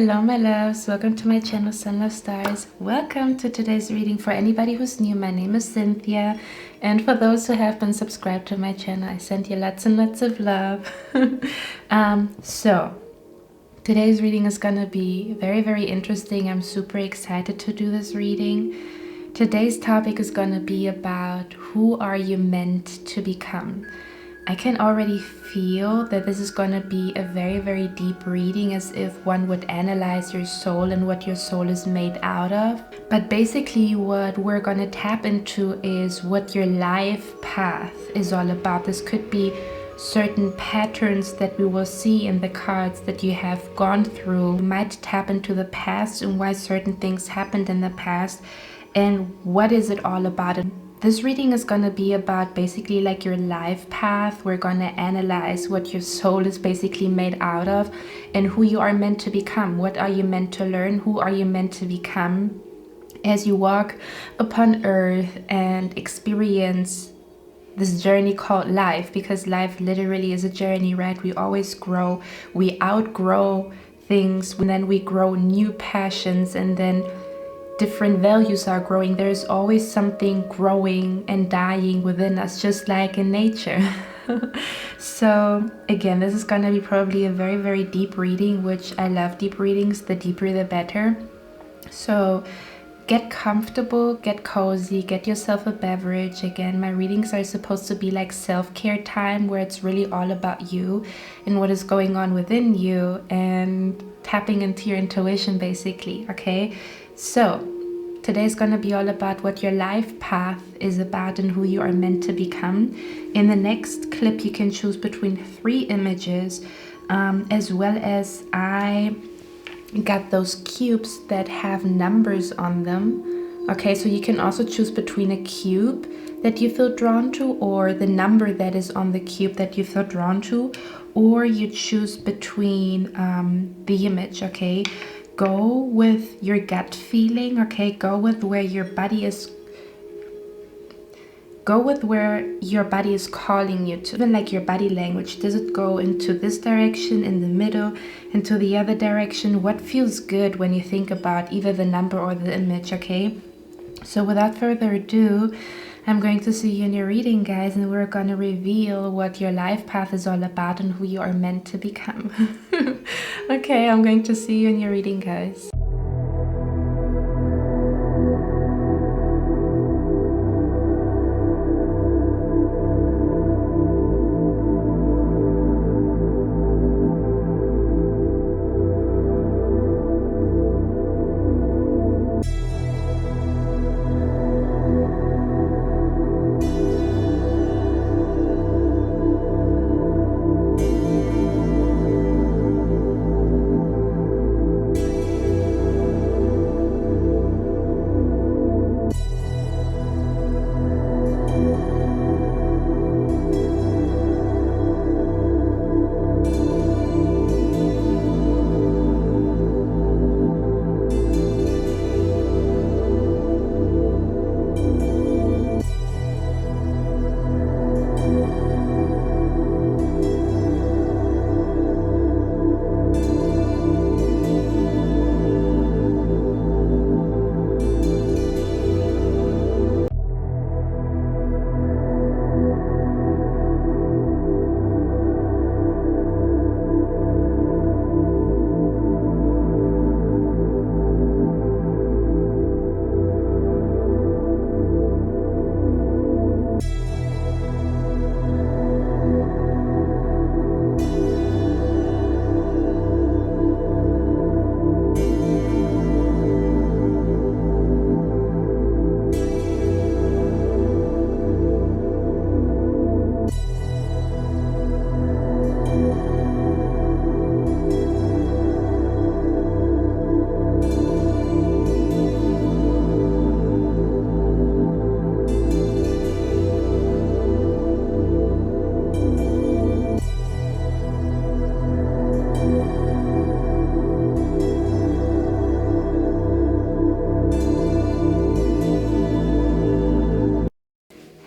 Hello my loves, welcome to my channel Sun Love Stars. Welcome to today's reading. For anybody who's new, my name is Cynthia, and for those who have been subscribed to my channel, I send you lots and lots of love. So today's reading is gonna be very interesting. I'm super excited to do this reading. Today's topic is gonna be about who are you meant to become. I can already feel that this is going to be a very deep reading, as if one would analyze your soul and what your soul is made out of. But basically what we're going to tap into is what your life path is all about. This could be certain patterns that we will see in the cards that you have gone through. You might tap into the past and why certain things happened in the past and what is it all about. This reading is going to be about basically like your life path. We're going to analyze what your soul is basically made out of and who you are meant to become. What are you meant to learn? Who are you meant to become as you walk upon earth and experience this journey called life? Because life literally is a journey, right? We always grow, we outgrow things, and then we grow new passions, and then different values are growing. There's always something growing and dying within us, just like in nature. So again, this is going to be probably a very deep reading, which I love deep readings. The deeper the better. So get comfortable, get cozy, get yourself a beverage. Again, my readings are supposed to be like self-care time, where it's really all about you and what is going on within you and tapping into your intuition basically. Okay, so today's going to be all about what your life path is about and who you are meant to become. In the next clip, you can choose between 3 images, as well as I got those cubes that have numbers on them. Okay, so you can also choose between a cube that you feel drawn to or the number that is on the cube that you feel drawn to, or you choose between the image. Okay, go with your gut feeling. Okay, go with where your body is calling you to. Even like your body language, does it go into this direction, in the middle, into the other direction? What feels good when you think about either the number or the image? Okay, so without further ado, I'm going to see you in your reading, guys, and we're going to reveal what your life path is all about and who you are meant to become. Okay, I'm going to see you in your reading, guys.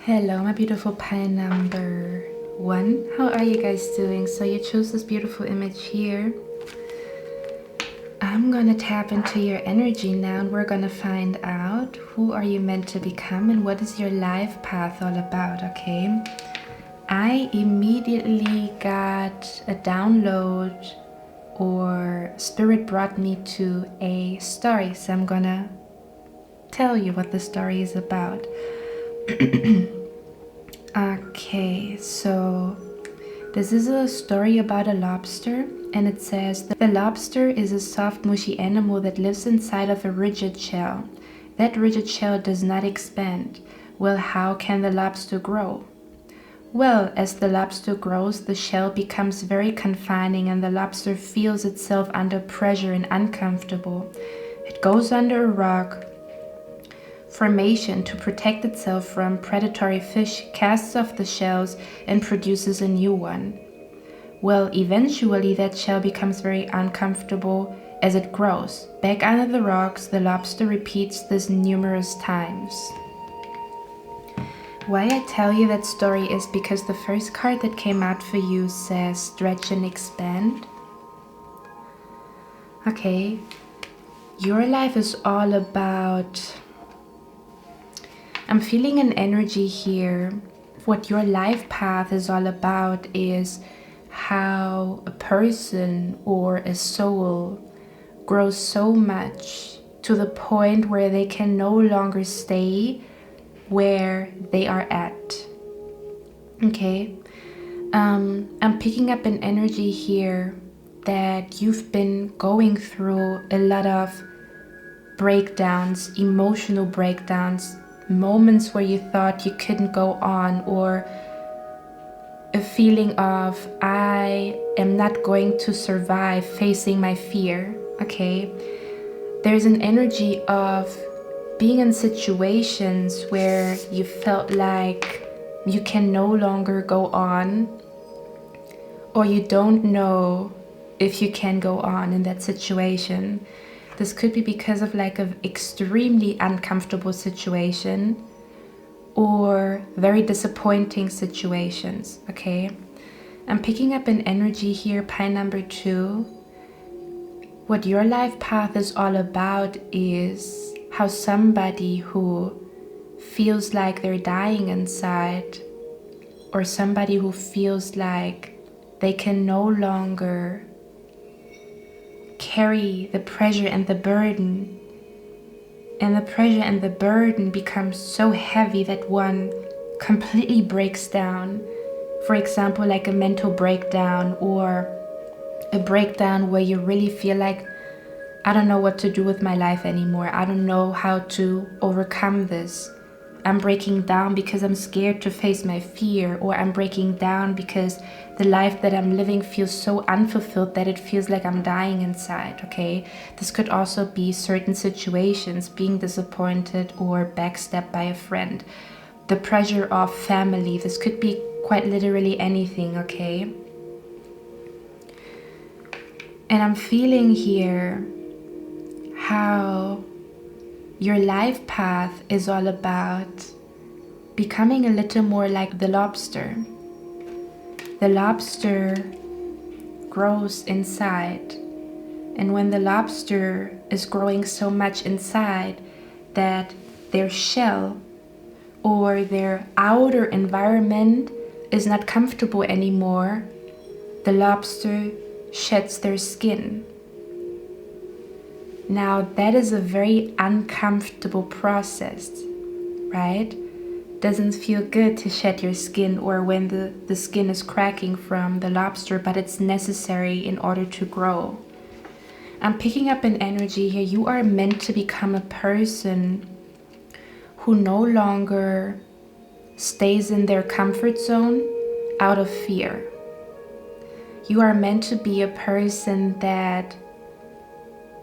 Hello, my beautiful pile number 1. How are you guys doing? So you chose this beautiful image here. I'm gonna tap into your energy now, and we're gonna find out who are you meant to become and what is your life path all about, okay? I immediately got a download, or spirit brought me to a story, so I'm gonna tell you what the story is about. Okay, so this is a story about a lobster, and it says that the lobster is a soft, mushy animal that lives inside of a rigid shell. That rigid shell does not expand. Well, how can the lobster grow? Well, as the lobster grows, the shell becomes very confining and the lobster feels itself under pressure and uncomfortable. It goes under a rock formation to protect itself from predatory fish, casts off the shells, and produces a new one. Well, eventually that shell becomes very uncomfortable as it grows. Back under the rocks, the lobster repeats this numerous times. Why I tell you that story is because the first card that came out for you says stretch and expand. Okay, your life is all about... I'm feeling an energy here. What your life path is all about is how a person or a soul grows so much to the point where they can no longer stay where they are at. Okay, I'm picking up an energy here that you've been going through a lot of breakdowns, emotional breakdowns, moments where you thought you couldn't go on, or a feeling of I am not going to survive facing my fear. Okay, there's an energy of being in situations where you felt like you can no longer go on, or you don't know if you can go on in that situation. This could be because of like an extremely uncomfortable situation or very disappointing situations, okay? I'm picking up an energy here, pile number 2. What your life path is all about is how somebody who feels like they're dying inside, or somebody who feels like they can no longer carry the pressure and the burden, and the pressure and the burden becomes so heavy that one completely breaks down. For example, like a mental breakdown, or a breakdown where you really feel like, I don't know what to do with my life anymore. I don't know how to overcome this. I'm breaking down because I'm scared to face my fear, or I'm breaking down because the life that I'm living feels so unfulfilled that it feels like I'm dying inside, okay? This could also be certain situations, being disappointed or backstabbed by a friend, the pressure of family. This could be quite literally anything, okay? And I'm feeling here how your life path is all about becoming a little more like the lobster. The lobster grows inside, and when the lobster is growing so much inside that their shell or their outer environment is not comfortable anymore, the lobster sheds their skin. Now that is a very uncomfortable process, right? Doesn't feel good to shed your skin, or when the skin is cracking from the lobster, but it's necessary in order to grow. I'm picking up an energy here. You are meant to become a person who no longer stays in their comfort zone out of fear. You are meant to be a person that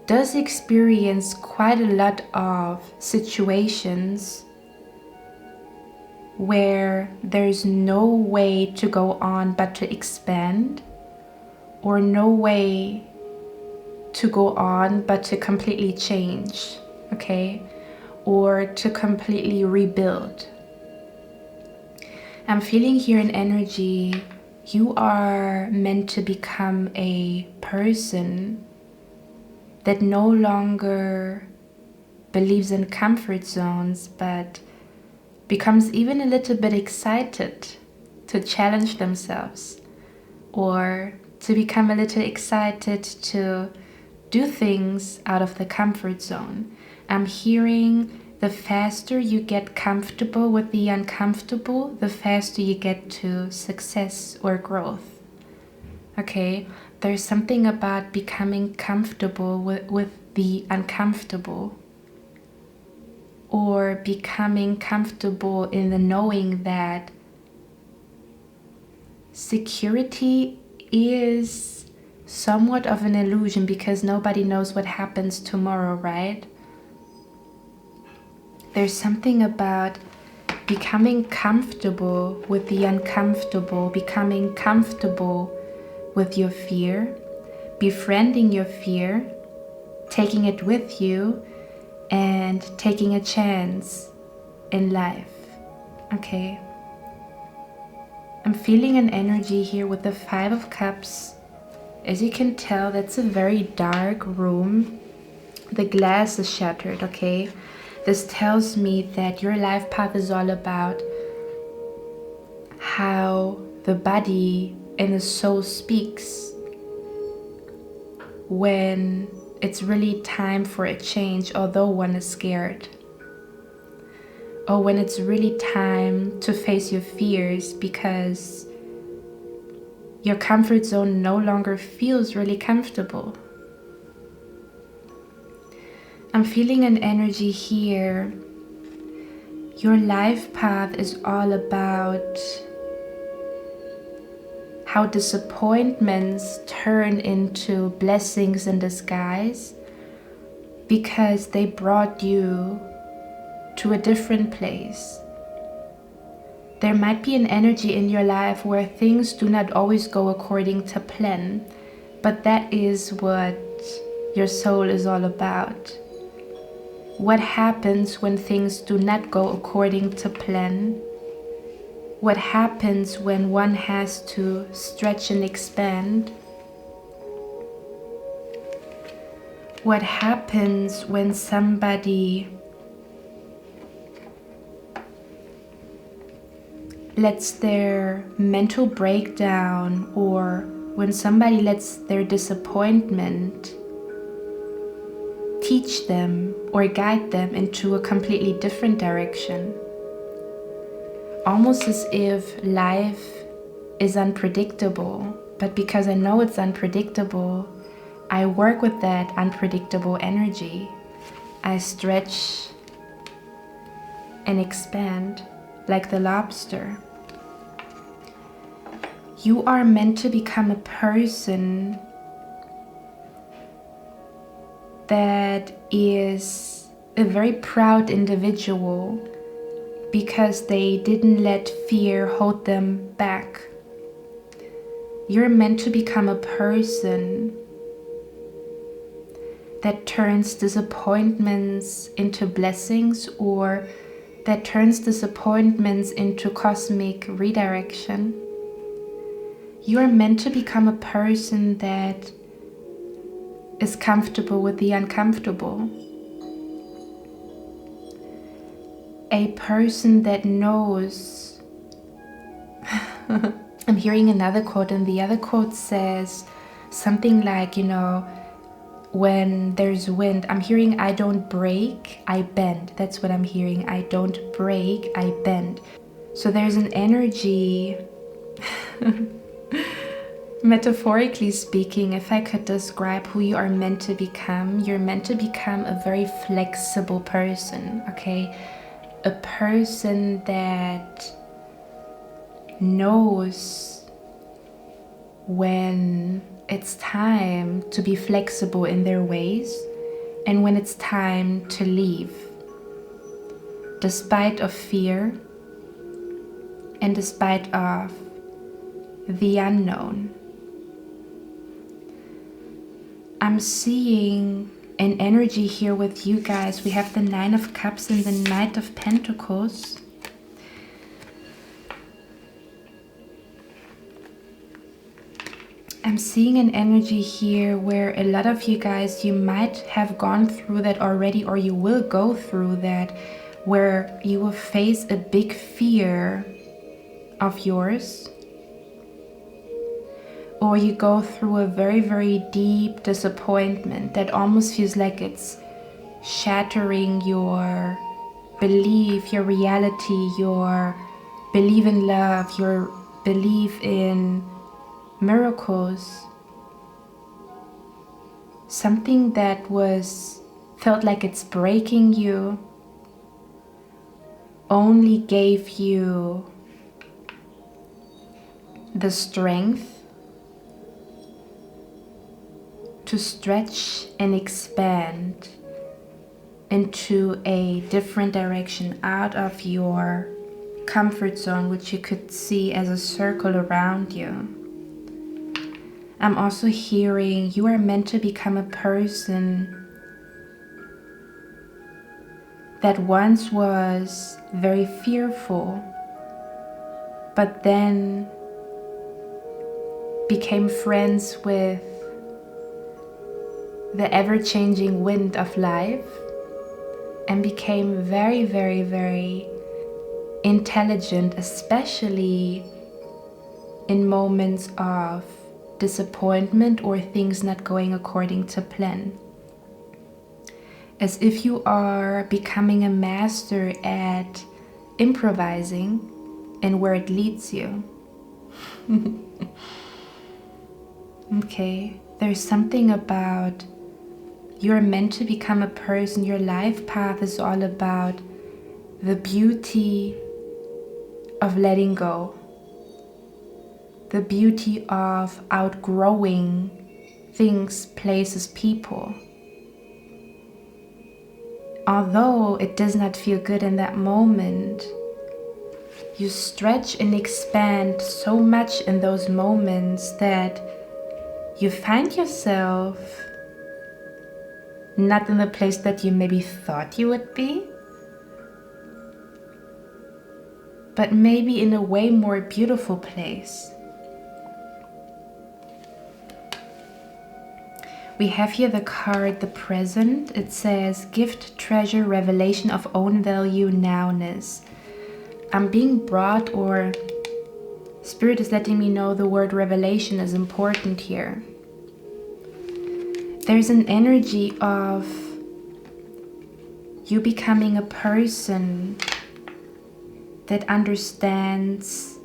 does experience quite a lot of situations where there's no way to go on but to expand, or no way to go on but to completely change, okay? Or to completely rebuild. I'm feeling here an energy. You are meant to become a person that no longer believes in comfort zones, but becomes even a little bit excited to challenge themselves, or to become a little excited to do things out of the comfort zone. I'm hearing the faster you get comfortable with the uncomfortable, the faster you get to success or growth. Okay, there's something about becoming comfortable with the uncomfortable, or becoming comfortable in the knowing that security is somewhat of an illusion, because nobody knows what happens tomorrow, right? There's something about becoming comfortable with the uncomfortable, becoming comfortable with your fear, befriending your fear, taking it with you, and taking a chance in life. Okay. I'm feeling an energy here with the 5 of Cups. As you can tell, that's a very dark room. The glass is shattered, okay? This tells me that your life path is all about how the body and the soul speaks when it's really time for a change, although one is scared. Or when it's really time to face your fears because your comfort zone no longer feels really comfortable. I'm feeling an energy here. Your life path is all about how disappointments turn into blessings in disguise, because they brought you to a different place. There might be an energy in your life where things do not always go according to plan, but that is what your soul is all about. What happens when things do not go according to plan? What happens when one has to stretch and expand? What happens when somebody lets their mental breakdown, or when somebody lets their disappointment teach them or guide them into a completely different direction? Almost as if life is unpredictable, but because I know it's unpredictable, I work with that unpredictable energy. I stretch and expand like the lobster. You are meant to become a person that is a very proud individual, because they didn't let fear hold them back. You're meant to become a person that turns disappointments into blessings, or that turns disappointments into cosmic redirection. You're meant to become a person that is comfortable with the uncomfortable. A person that knows. I'm hearing another quote, and the other quote says something like, when there's wind, I'm hearing, I don't break, I bend. That's what I'm hearing. I don't break, I bend. So there's an energy, metaphorically speaking, if I could describe who you are meant to become, you're meant to become a very flexible person, okay? A person that knows when it's time to be flexible in their ways and when it's time to leave, despite of fear and despite of the unknown. I'm seeing an energy here with you guys. We have the 9 of Cups and the Knight of Pentacles. I'm seeing an energy here where a lot of you guys, you might have gone through that already, or you will go through that, where you will face a big fear of yours, or you go through a very, very deep disappointment that almost feels like it's shattering your belief, your reality, your belief in love, your belief in miracles. Something that felt like it's breaking you only gave you the strength to stretch and expand into a different direction out of your comfort zone, which you could see as a circle around you. I'm also hearing you are meant to become a person that once was very fearful, but then became friends with the ever-changing wind of life and became very, very, very intelligent, especially in moments of disappointment or things not going according to plan. As if you are becoming a master at improvising and where it leads you. Okay, there's something about you're meant to become a person. Your life path is all about the beauty of letting go, the beauty of outgrowing things, places, people. Although it does not feel good in that moment, you stretch and expand so much in those moments that you find yourself not in the place that you maybe thought you would be, but maybe in a way more beautiful place. We have here the card, the present. It says, gift, treasure, revelation of own value, nowness. I'm being brought, or Spirit is letting me know the word revelation is important here. There's an energy of you becoming a person that understands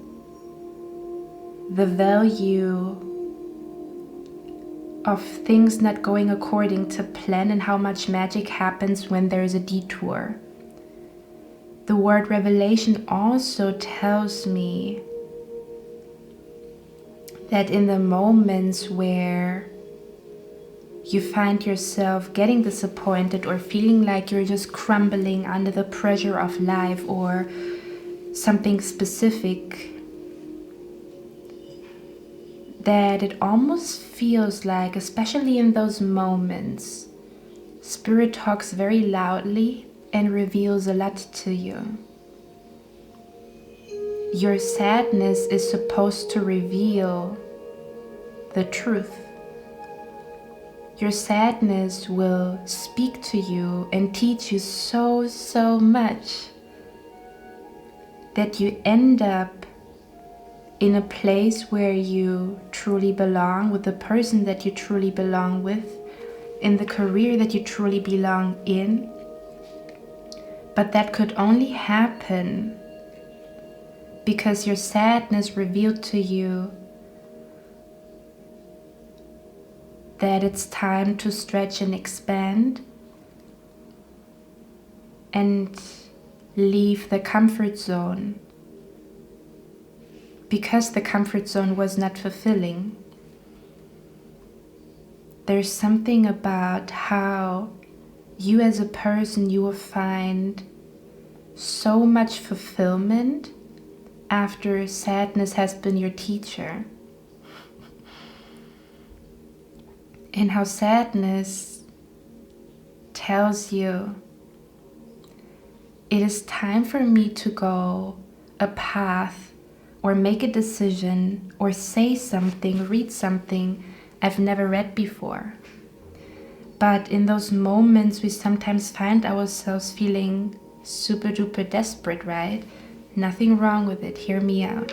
the value of things not going according to plan and how much magic happens when there is a detour. The word revelation also tells me that in the moments where you find yourself getting disappointed or feeling like you're just crumbling under the pressure of life or something specific, that it almost feels like, especially in those moments, Spirit talks very loudly and reveals a lot to you. Your sadness is supposed to reveal the truth. Your sadness will speak to you and teach you so much that you end up in a place where you truly belong, with the person that you truly belong with, in the career that you truly belong in. But that could only happen because your sadness revealed to you that it's time to stretch and expand and leave the comfort zone, because the comfort zone was not fulfilling. There's something about how you as a person, you will find so much fulfillment after sadness has been your teacher. And how sadness tells you, it is time for me to go a path or make a decision or say something, read something I've never read before. But in those moments, we sometimes find ourselves feeling super duper desperate, right? Nothing wrong with it, hear me out.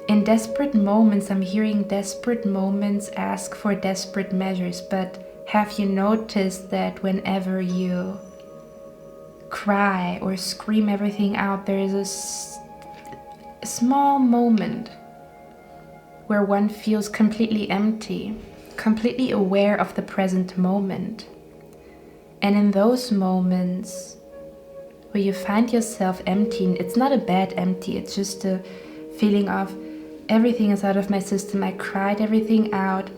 In desperate moments, I'm hearing desperate moments ask for desperate measures, but have you noticed that whenever you cry or scream everything out, there is a small moment where one feels completely empty, completely aware of the present moment. And in those moments where you find yourself empty, it's not a bad empty, it's just a feeling of everything is out of my system. I cried everything out.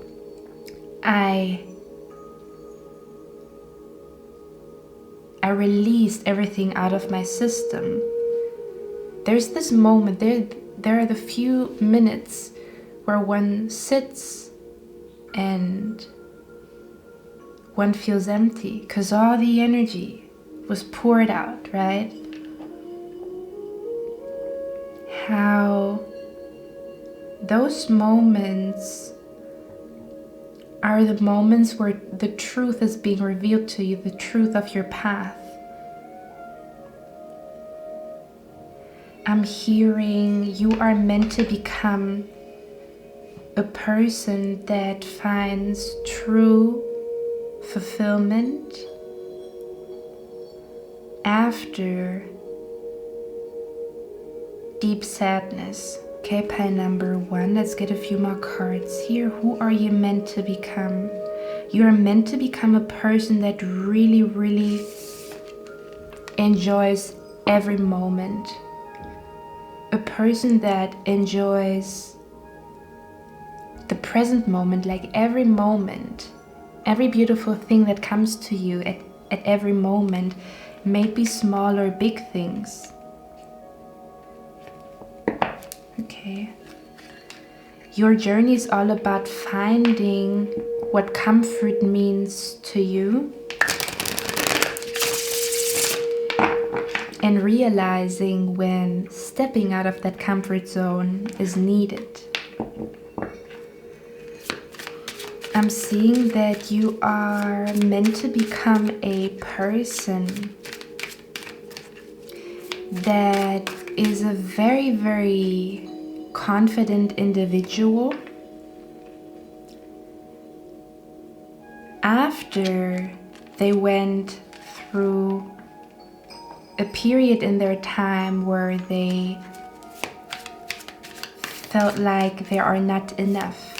I released everything out of my system. There's this moment, there are the few minutes where one sits and one feels empty because all the energy was poured out, right? How those moments are the moments where the truth is being revealed to you, the truth of your path. I'm hearing you are meant to become a person that finds true fulfillment after deep sadness. Okay, pile number 1. Let's get a few more cards here. Who are you meant to become? You are meant to become a person that really, really enjoys every moment. A person that enjoys the present moment, like every moment, every beautiful thing that comes to you at every moment, maybe small or big things. Okay. Your journey is all about finding what comfort means to you and realizing when stepping out of that comfort zone is needed. I'm seeing that you are meant to become a person that is a very, very confident individual. After they went through a period in their time where they felt like they are not enough.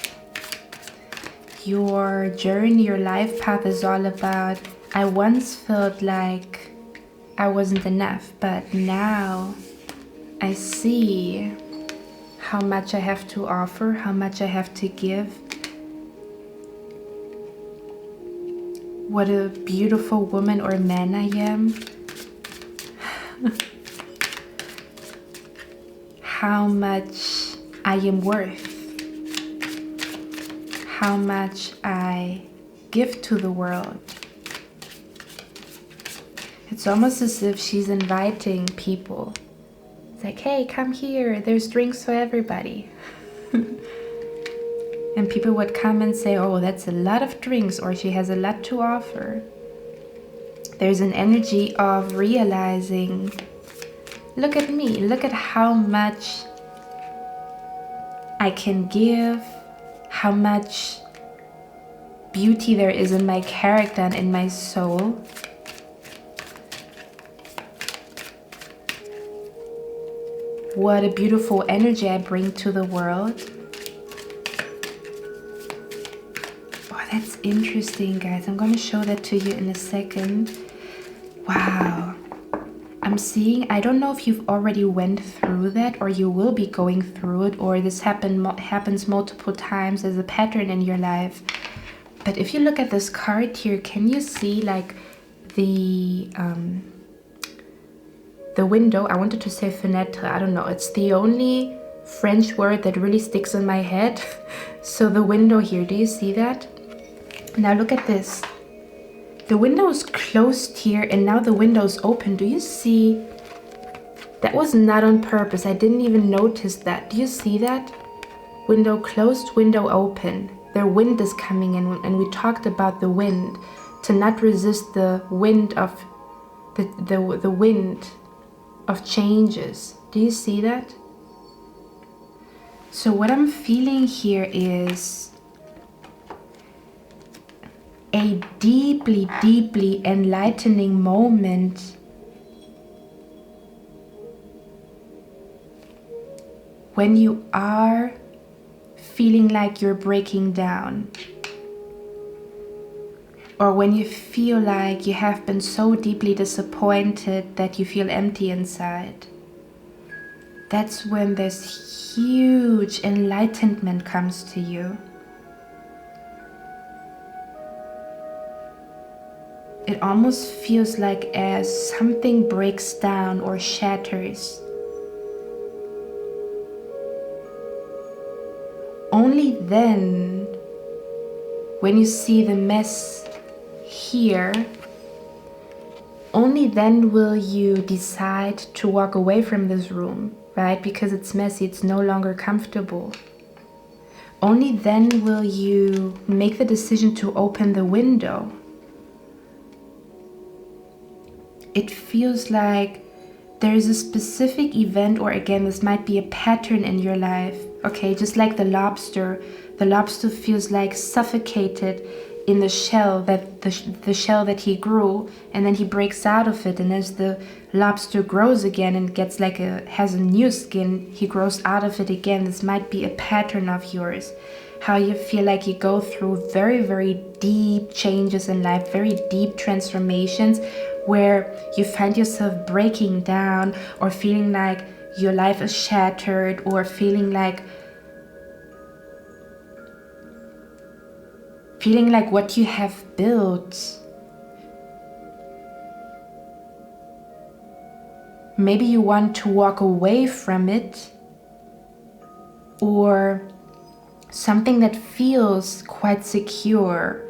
Your journey, your life path is all about, I once felt like I wasn't enough, but now I see how much I have to offer, how much I have to give. What a beautiful woman or man I am. How much I am worth. How much I give to the world. It's almost as if she's inviting people. It's like, hey, come here, there's drinks for everybody. And people would come and say, oh, that's a lot of drinks, or she has a lot to offer. There's an energy of realizing, look at me, look at how much I can give, how much beauty there is in my character and in my soul. What a beautiful energy I bring to the world. Oh, that's interesting, guys. I'm going to show that to you in a second. Wow. I'm seeing, I don't know if you've already went through that or you will be going through it, or this happens multiple times as a pattern in your life. But if you look at this card here, can you see like the window? I wanted to say fenêtre, I don't know. It's the only French word that really sticks in my head. So the window here, do you see that? Now look at this. The window is closed here and now the window is open. Do you see That was not on purpose. I didn't even notice that. Do you see that? Window closed, window open. The wind is coming in, and we talked about the wind, to not resist the wind of the wind of changes. Do you see that? So what I'm feeling here is a deeply, deeply enlightening moment when you are feeling like you're breaking down, or when you feel like you have been so deeply disappointed that you feel empty inside. That's when this huge enlightenment comes to you. It almost feels like as something breaks down or shatters. Only then, when you see the mess here, only then will you decide to walk away from this room, right? Because it's messy, it's no longer comfortable. Only then will you make the decision to open the window. It feels like there is a specific event, or again, this might be a pattern in your life. Okay, just like the lobster feels like suffocated in the shell the shell that he grew, and then he breaks out of it, and as the lobster grows again and gets like has a new skin, he grows out of it again. This might be a pattern of yours, how you feel like you go through very, very deep changes in life, very deep transformations, where you find yourself breaking down, or feeling like your life is shattered, or feeling like what you have built, maybe you want to walk away from it, or something that feels quite secure,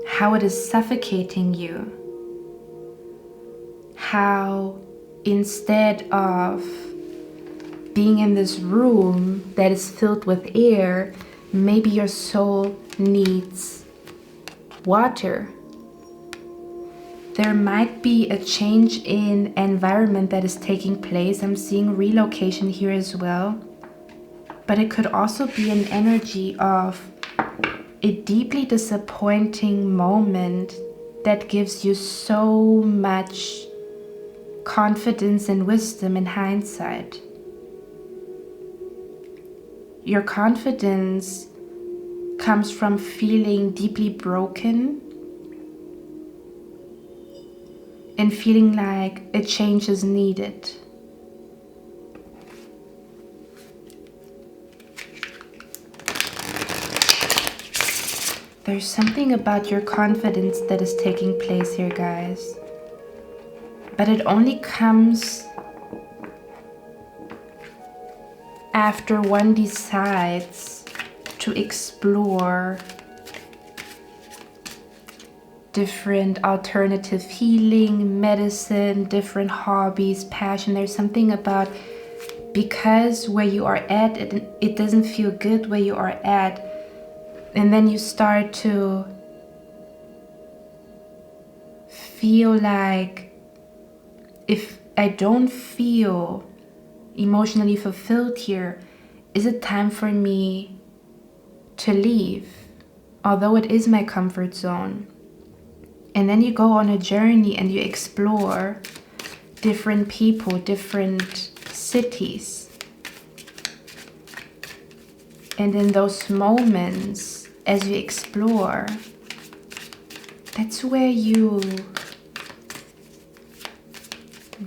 how it is suffocating you. How instead of being in this room that is filled with air, maybe your soul needs water. There might be a change in environment that is taking place. I'm seeing relocation here as well. But it could also be an energy of a deeply disappointing moment that gives you so much confidence and wisdom in hindsight. Your confidence comes from feeling deeply broken and feeling like a change is needed. There's something about your confidence that is taking place here, guys. But it only comes after one decides to explore different alternative healing, medicine, different hobbies, passion. There's something about, because where you are at, it doesn't feel good where you are at. And then you start to feel like, if I don't feel emotionally fulfilled here, is it time for me to leave? Although it is my comfort zone. And then you go on a journey and you explore different people, different cities. And in those moments, as you explore, that's where you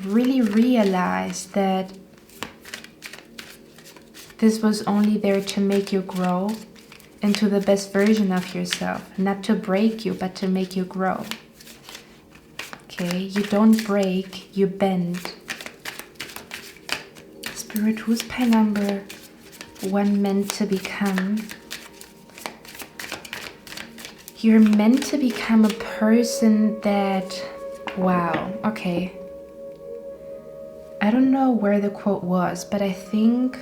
really realize that this was only there to make you grow into the best version of yourself, not to break you, but to make you grow. Okay, you don't break, you bend. Spirit, who's pie number 1 meant to become? You're meant to become a person that, wow, okay. I don't know where the quote was, but I think,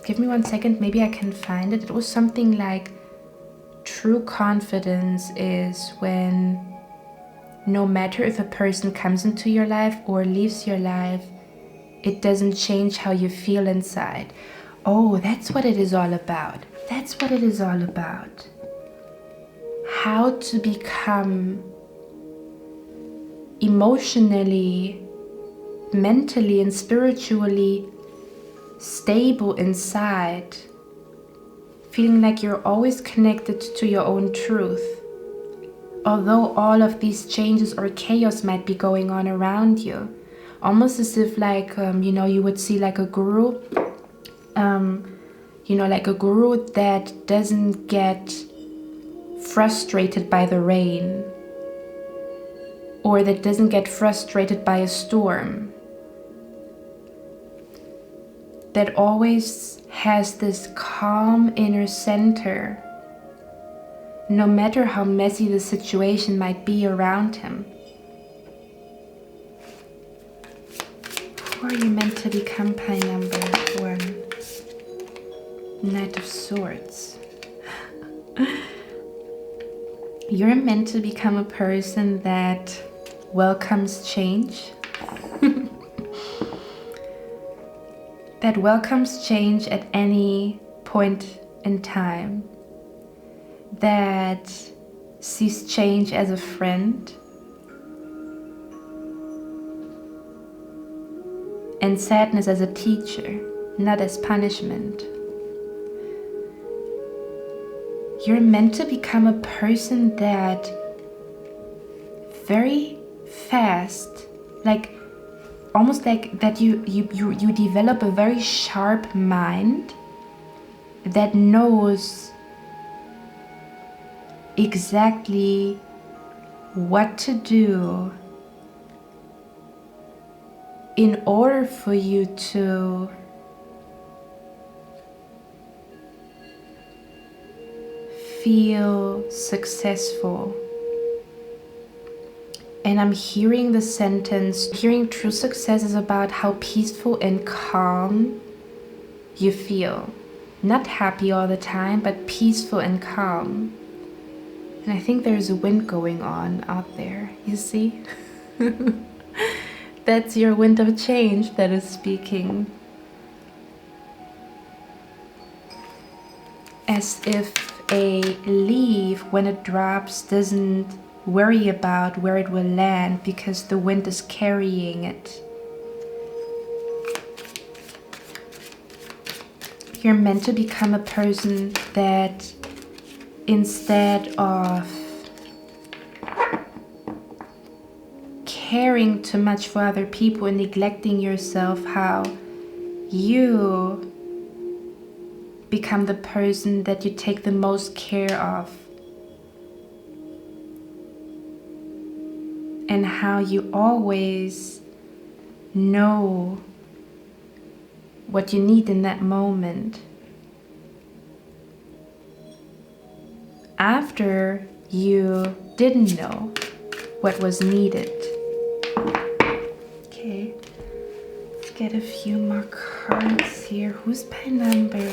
give me 1 second, maybe I can find it. It was something like, true confidence is when no matter if a person comes into your life or leaves your life, it doesn't change how you feel inside. Oh, that's what it is all about. That's what it is all about. How to become emotionally, mentally, and spiritually stable inside, feeling like you're always connected to your own truth. Although all of these changes or chaos might be going on around you, almost as if like, you would see like a guru, like a guru that doesn't get frustrated by the rain, or that doesn't get frustrated by a storm, that always has this calm inner center, no matter how messy the situation might be around him. Who are you meant to become, pie number 1? Knight of Swords. You're meant to become a person that welcomes change. That welcomes change at any point in time. That sees change as a friend. And sadness as a teacher, not as punishment. You're meant to become a person that very fast, like almost like that you develop a very sharp mind that knows exactly what to do in order for you to feel successful. And I'm hearing the sentence, hearing true success is about how peaceful and calm you feel. Not happy all the time, but peaceful and calm. And I think there's a wind going on out there, you see? That's your wind of change that is speaking. As if a leaf, when it drops, doesn't worry about where it will land because the wind is carrying it. You're meant to become a person that, instead of caring too much for other people and neglecting yourself, how you become the person that you take the most care of, and how you always know what you need in that moment. After you didn't know what was needed. Okay, let's get a few more cards here. Who's pie number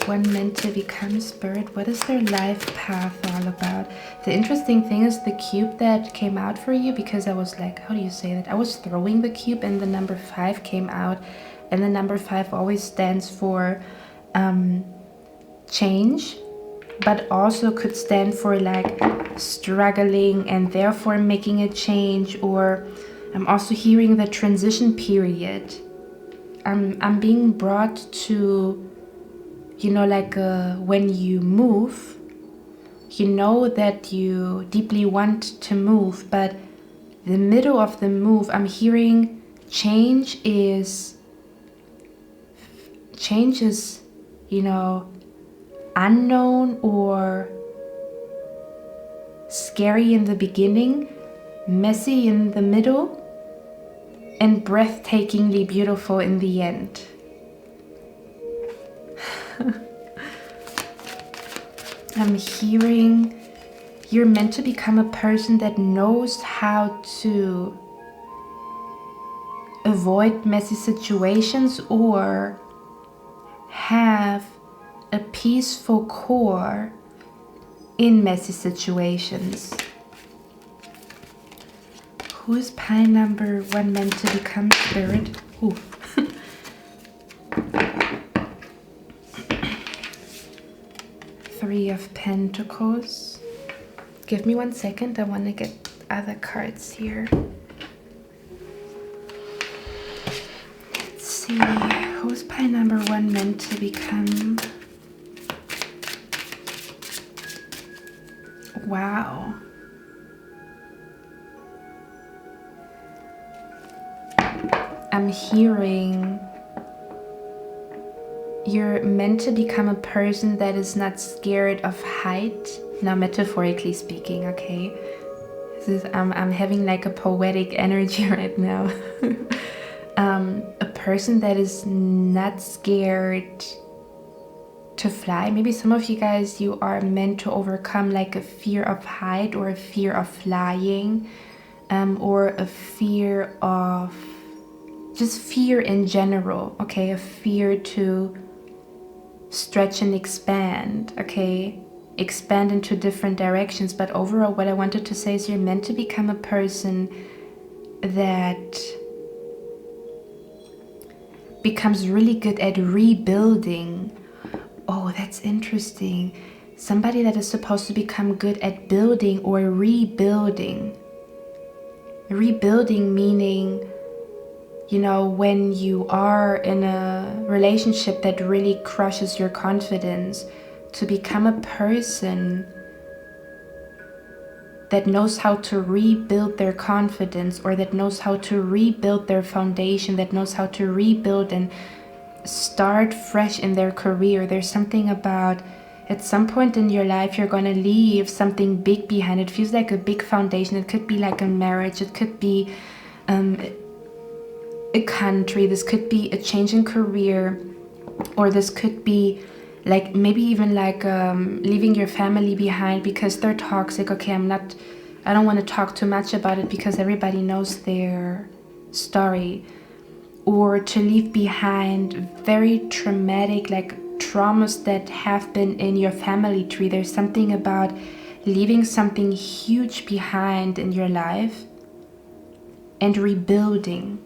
1 meant to become spirit? What is their life path all about? The interesting thing is the cube that came out for you, because I was like, how do you say that? I was throwing the cube and the number 5 came out, and the number 5 always stands for change, but also could stand for like struggling and therefore making a change. Or I'm also hearing the transition period. I'm being brought to, like when you move, you know that you deeply want to move, but the middle of the move, I'm hearing change is, unknown or scary in the beginning, messy in the middle, and breathtakingly beautiful in the end. I'm hearing you're meant to become a person that knows how to avoid messy situations or have a peaceful core in messy situations. Who is pile number 1 meant to become, Spirit? Ooh. Three of Pentacles. Give me 1 second. I want to get other cards here. Let's see. Who's pile number 1 meant to become? Wow. I'm hearing you're meant to become a person that is not scared of height. Now, metaphorically speaking, okay? I'm having like a poetic energy right now. A person that is not scared to fly. Maybe some of you guys, you are meant to overcome like a fear of height or a fear of flying, or a fear of just fear in general, okay? A fear to stretch and expand, okay? Expand into different directions. But overall, what I wanted to say is you're meant to become a person that becomes really good at rebuilding. Oh, that's interesting. Somebody that is supposed to become good at building or rebuilding. Rebuilding meaning, you know, when you are in a relationship that really crushes your confidence, to become a person that knows how to rebuild their confidence, or that knows how to rebuild their foundation, that knows how to rebuild and start fresh in their career. There's something about, at some point in your life, you're going to leave something big behind. It feels like a big foundation. It could be like a marriage. It could be a country. This could be a change in career, or this could be like maybe even like leaving your family behind because they're toxic. Okay, I don't want to talk too much about it because everybody knows their story. Or to leave behind very traumatic, like traumas that have been in your family tree. There's something about leaving something huge behind in your life and rebuilding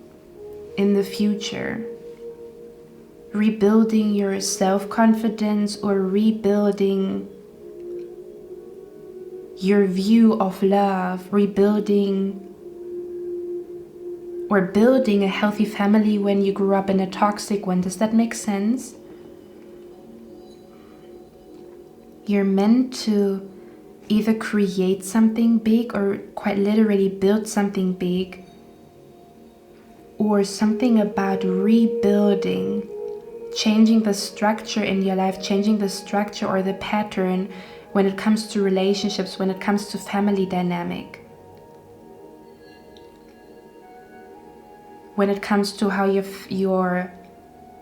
in the future. Rebuilding your self-confidence, or rebuilding your view of love, rebuilding or building a healthy family when you grew up in a toxic one. Does that make sense? You're meant to either create something big or quite literally build something big, or something about rebuilding, changing the structure in your life, changing the structure or the pattern when it comes to relationships, when it comes to family dynamic, when it comes to how your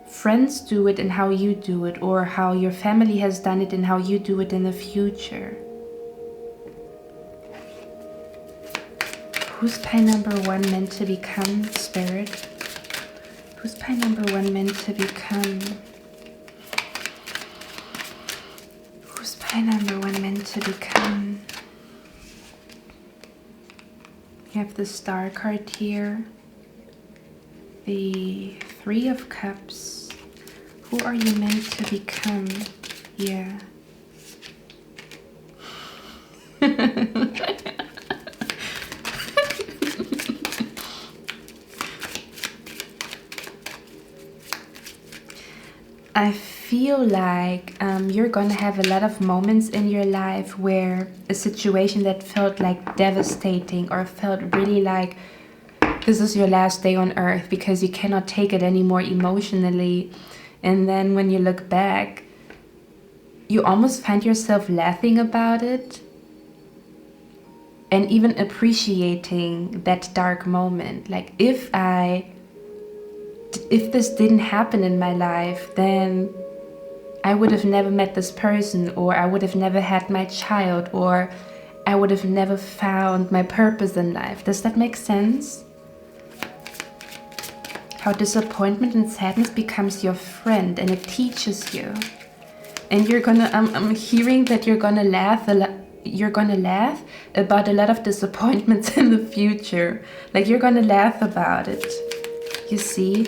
friends do it and how you do it, or how your family has done it and how you do it in the future. Who's pie number 1 meant to become, Spirit? Who's pie number 1 meant to become? Who's pie number 1 meant to become? You have the Star card here. The 3 of Cups. Who are you meant to become? Yeah. I feel like you're going to have a lot of moments in your life where a situation that felt like devastating, or felt really like this is your last day on earth because you cannot take it anymore emotionally. And then when you look back, you almost find yourself laughing about it and even appreciating that dark moment. Like, if this didn't happen in my life, then I would have never met this person, or I would have never had my child, or I would have never found my purpose in life. Does that make sense? how disappointment and sadness becomes your friend and it teaches you. And you're gonna, I'm hearing that you're gonna laugh a lot. You're gonna laugh about a lot of disappointments in the future. Like you're gonna laugh about it. You see?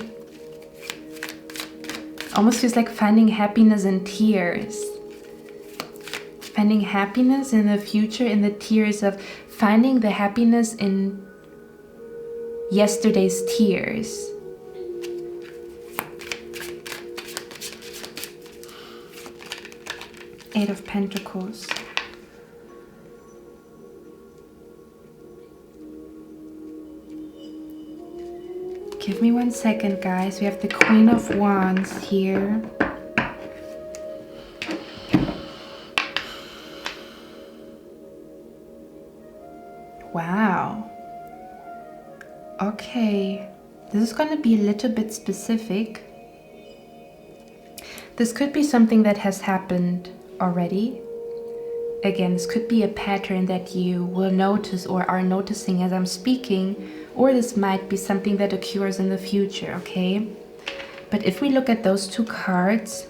Almost feels like finding happiness in tears. Finding happiness in the future in the tears of finding the happiness in yesterday's tears. Eight of Pentacles. Give me 1 second, guys. We have the Queen of Wands here. Wow. Okay. This is going to be a little bit specific. This could be something that has happened already. Again, this could be a pattern that you will notice or are noticing as I'm speaking, or this might be something that occurs in the future, okay? But if we look at those two cards,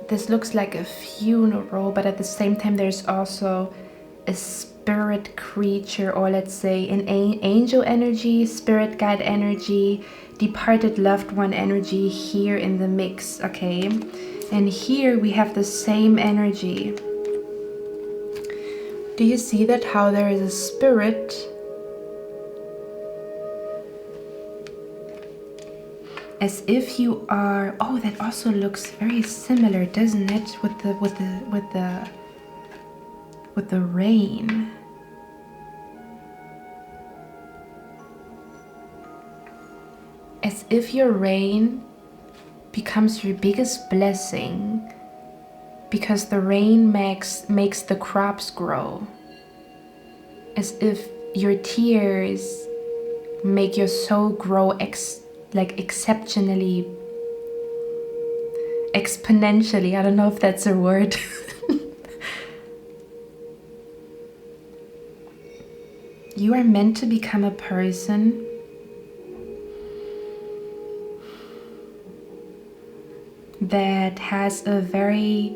this looks like a funeral, but at the same time there's also a spirit creature, or let's say an angel energy, spirit guide energy, departed loved one energy here in the mix, okay? And here we have the same energy. Do you see that, how there is a spirit as if you are, oh, that also looks very similar, doesn't it, with the rain. As if your rain becomes your biggest blessing, because the rain makes the crops grow. As if your tears make your soul grow exceptionally, exponentially. I don't know if that's a word. You are meant to become a person that has a very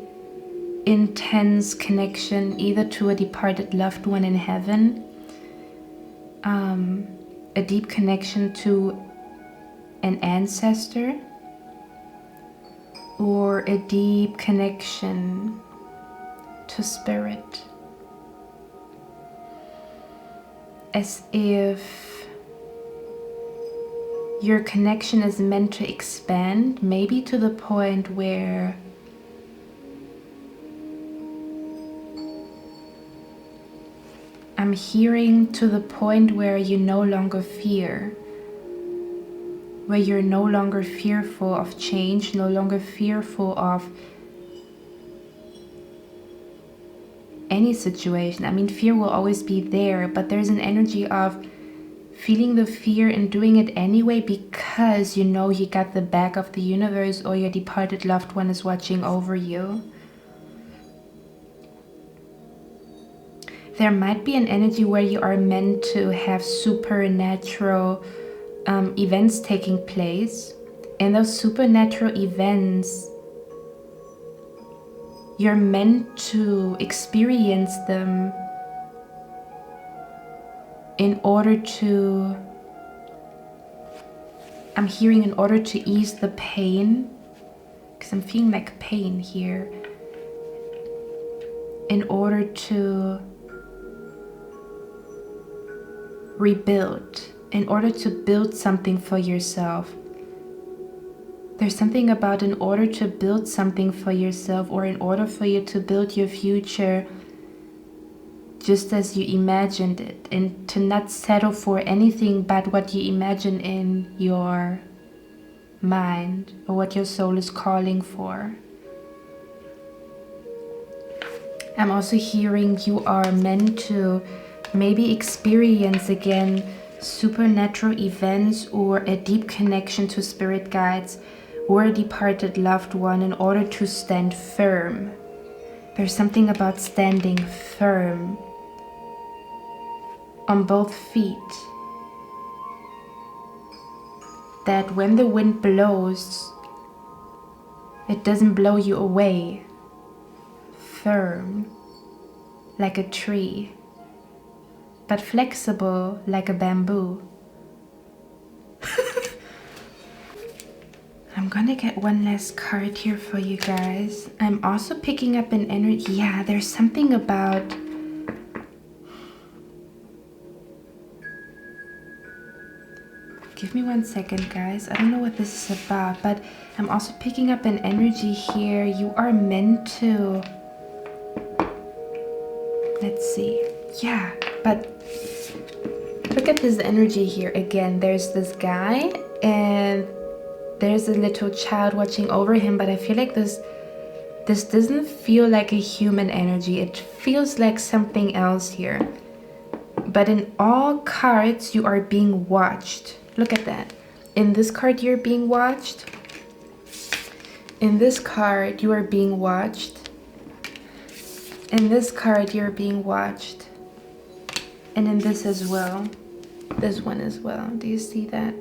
intense connection either to a departed loved one in heaven, a deep connection to an ancestor, or a deep connection to spirit. As if your connection is meant to expand, maybe to the point where I'm hearing to the point where you no longer fear, where you're no longer fearful of change, no longer fearful of any situation. I mean, fear will always be there, but there's an energy of feeling the fear and doing it anyway because you know you got the back of the universe, or your departed loved one is watching over you. There might be an energy where you are meant to have supernatural events taking place, and those supernatural events, you're meant to experience them in order to, I'm hearing in order to ease the pain, because I'm feeling like pain here, in order to rebuild, in order to build something for yourself. There's something about in order to build something for yourself, or in order for you to build your future just as you imagined it, and to not settle for anything but what you imagine in your mind, or what your soul is calling for. I'm also hearing you are meant to maybe experience again supernatural events, or a deep connection to spirit guides, or a departed loved one, in order to stand firm. There's something about standing firm on both feet. that when the wind blows, it doesn't blow you away. Firm, like a tree, but flexible like a bamboo. I'm gonna get one last card here for you guys. I'm also picking up an energy. Yeah, there's something about... Give me 1 second, guys. I don't know what this is about, but I'm also picking up an energy here. You are meant to... Let's see. Yeah, but look at this energy here again. There's this guy and there's a little child watching over him, but I feel like this doesn't feel like a human energy. It feels like something else here. But in all cards, you are being watched. Look at that. In this card, you're being watched. In this card, you are being watched. In this card, you're being watched. And in this as well. This one as well. Do you see that?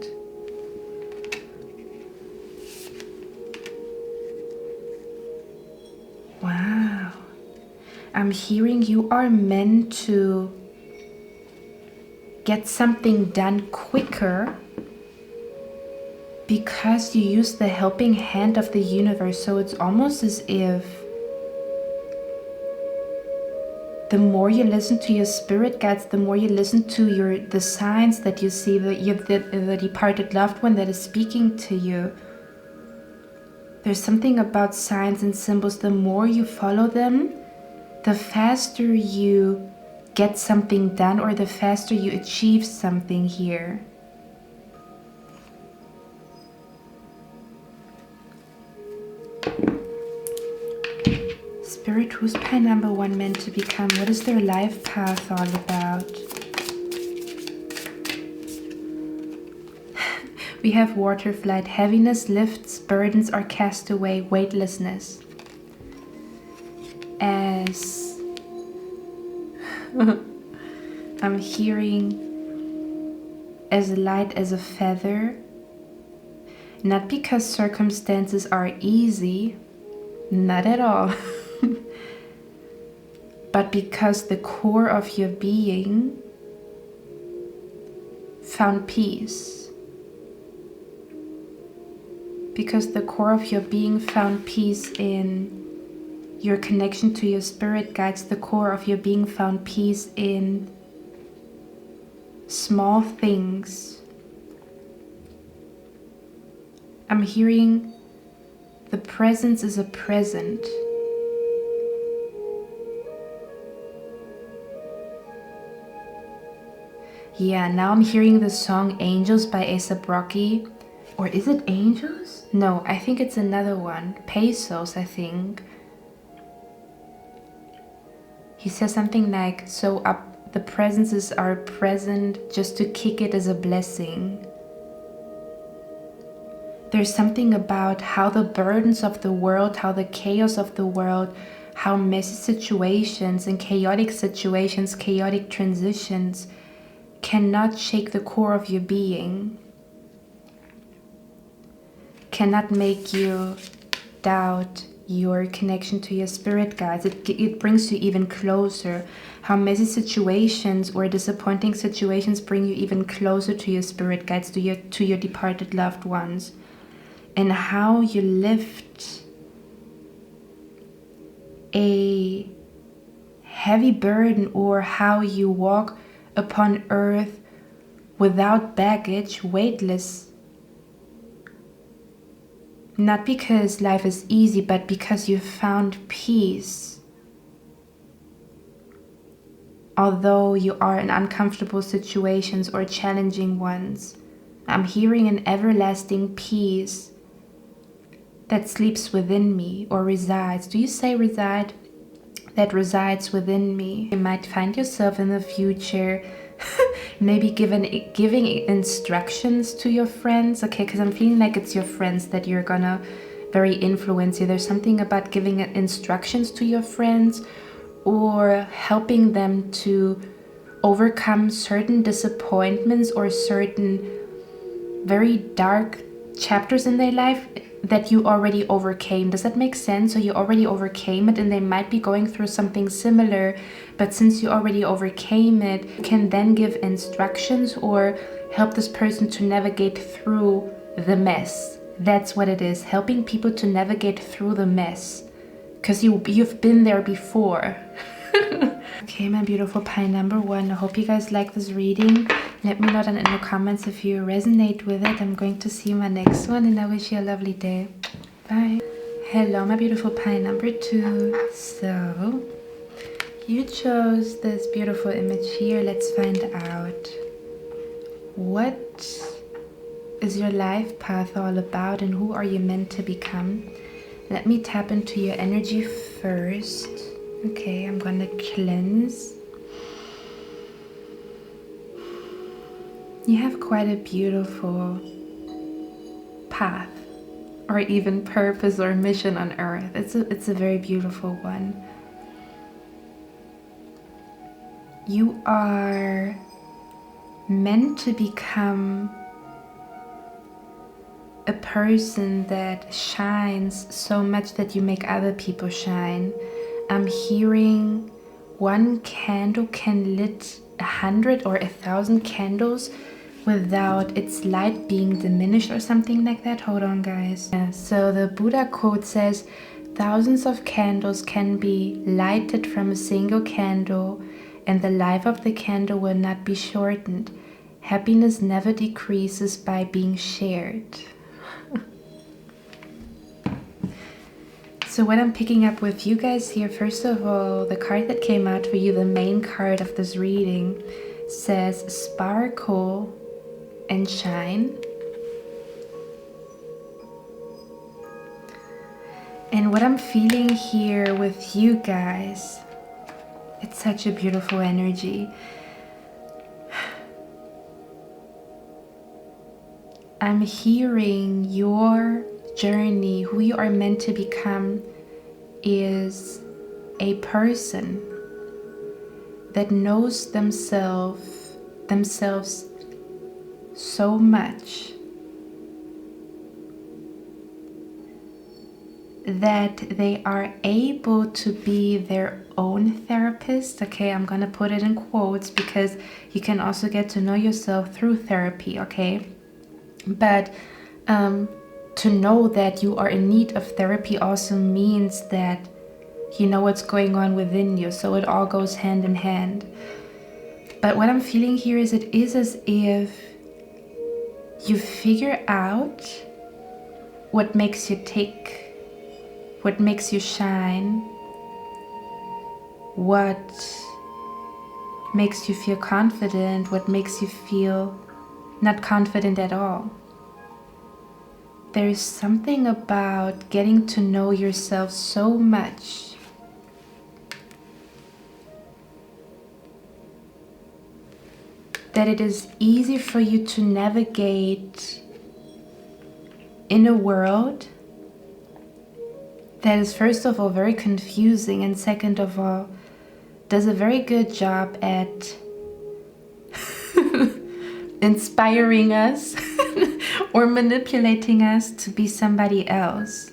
Wow. I'm hearing you are meant to get something done quicker because you use the helping hand of the universe. So it's almost as if the more you listen to your spirit guides, the more you listen to the signs that you see, the departed loved one that is speaking to you. There's something about signs and symbols. The more you follow them, the faster you get something done, or the faster you achieve something here. Spirit, who's pie number 1 meant to become? What is their life path all about? We have water flight. Heaviness lifts, burdens are cast away, weightlessness. As I'm hearing as light as a feather, not because circumstances are easy, not at all, but because the core of your being found peace. Because the core of your being found peace in your connection to your spirit guides. The core of your being found peace in small things. I'm hearing the presence is a present. Yeah, now I'm hearing the song Angels by A$AP Rocky. Or is it Angels? No, I think it's another one. Pesos, I think. He says something like, so up the presences are present just to kick it as a blessing. There's something about how the burdens of the world, how the chaos of the world, how messy situations and chaotic situations, chaotic transitions cannot shake the core of your being. Cannot make you doubt your connection to your spirit guides. It brings you even closer. How messy situations or disappointing situations bring you even closer to your spirit guides, to your departed loved ones. And how you lift a heavy burden, or how you walk upon earth without baggage, weightless. Not because life is easy, but because you found peace. Although you are in uncomfortable situations or challenging ones, I'm hearing an everlasting peace that sleeps within me, or resides. Do you say reside? That resides within me. You might find yourself in the future maybe giving instructions to your friends, okay, because I'm feeling like it's your friends that you're gonna very influence you. There's something about giving instructions to your friends, or helping them to overcome certain disappointments or certain very dark chapters in their life that you already overcame. Does that make sense? So you already overcame it, and they might be going through something similar, but since you already overcame it, you can then give instructions or help this person to navigate through the mess. That's what it is, helping people to navigate through the mess, because you've been there before. Okay, my beautiful pie number 1. I hope you guys like this reading. Let me know down in the comments if you resonate with it. I'm going to see my next one, and I wish you a lovely day. Bye. Hello, my beautiful pie number 2. So, you chose this beautiful image here. Let's find out. What is your life path all about, and who are you meant to become? Let me tap into your energy first. Okay, I'm gonna cleanse. You have quite a beautiful path, or even purpose or mission on earth. It's a very beautiful one. You are meant to become a person that shines so much that you make other people shine. I'm hearing one candle can lit 100 or 1,000 candles without its light being diminished or something like that. Hold on, guys. Yeah, so the Buddha quote says, thousands of candles can be lighted from a single candle, and the life of the candle will not be shortened. Happiness never decreases by being shared. So what I'm picking up with you guys here, first of all, the card that came out for you, the main card of this reading, says sparkle and shine. And what I'm feeling here with you guys, it's such a beautiful energy. I'm hearing your journey, who you are meant to become, is a person that knows themselves so much that they are able to be their own therapist. Okay, I'm gonna put it in quotes because you can also get to know yourself through therapy, okay? But to know that you are in need of therapy also means that you know what's going on within you, so it all goes hand in hand. But what I'm feeling here is it is as if you figure out what makes you tick, what makes you shine, what makes you feel confident, what makes you feel not confident at all. There is something about getting to know yourself so much that it is easy for you to navigate in a world that is, first of all, very confusing, and second of all, does a very good job at inspiring us or manipulating us to be somebody else.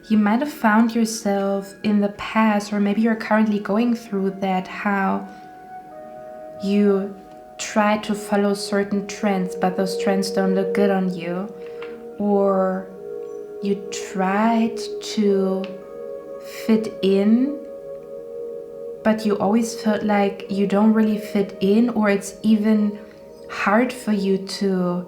You might have found yourself in the past, or maybe you're currently going through that, how you try to follow certain trends, but those trends don't look good on you, or you tried to fit in, but you always felt like you don't really fit in, or it's even hard for you to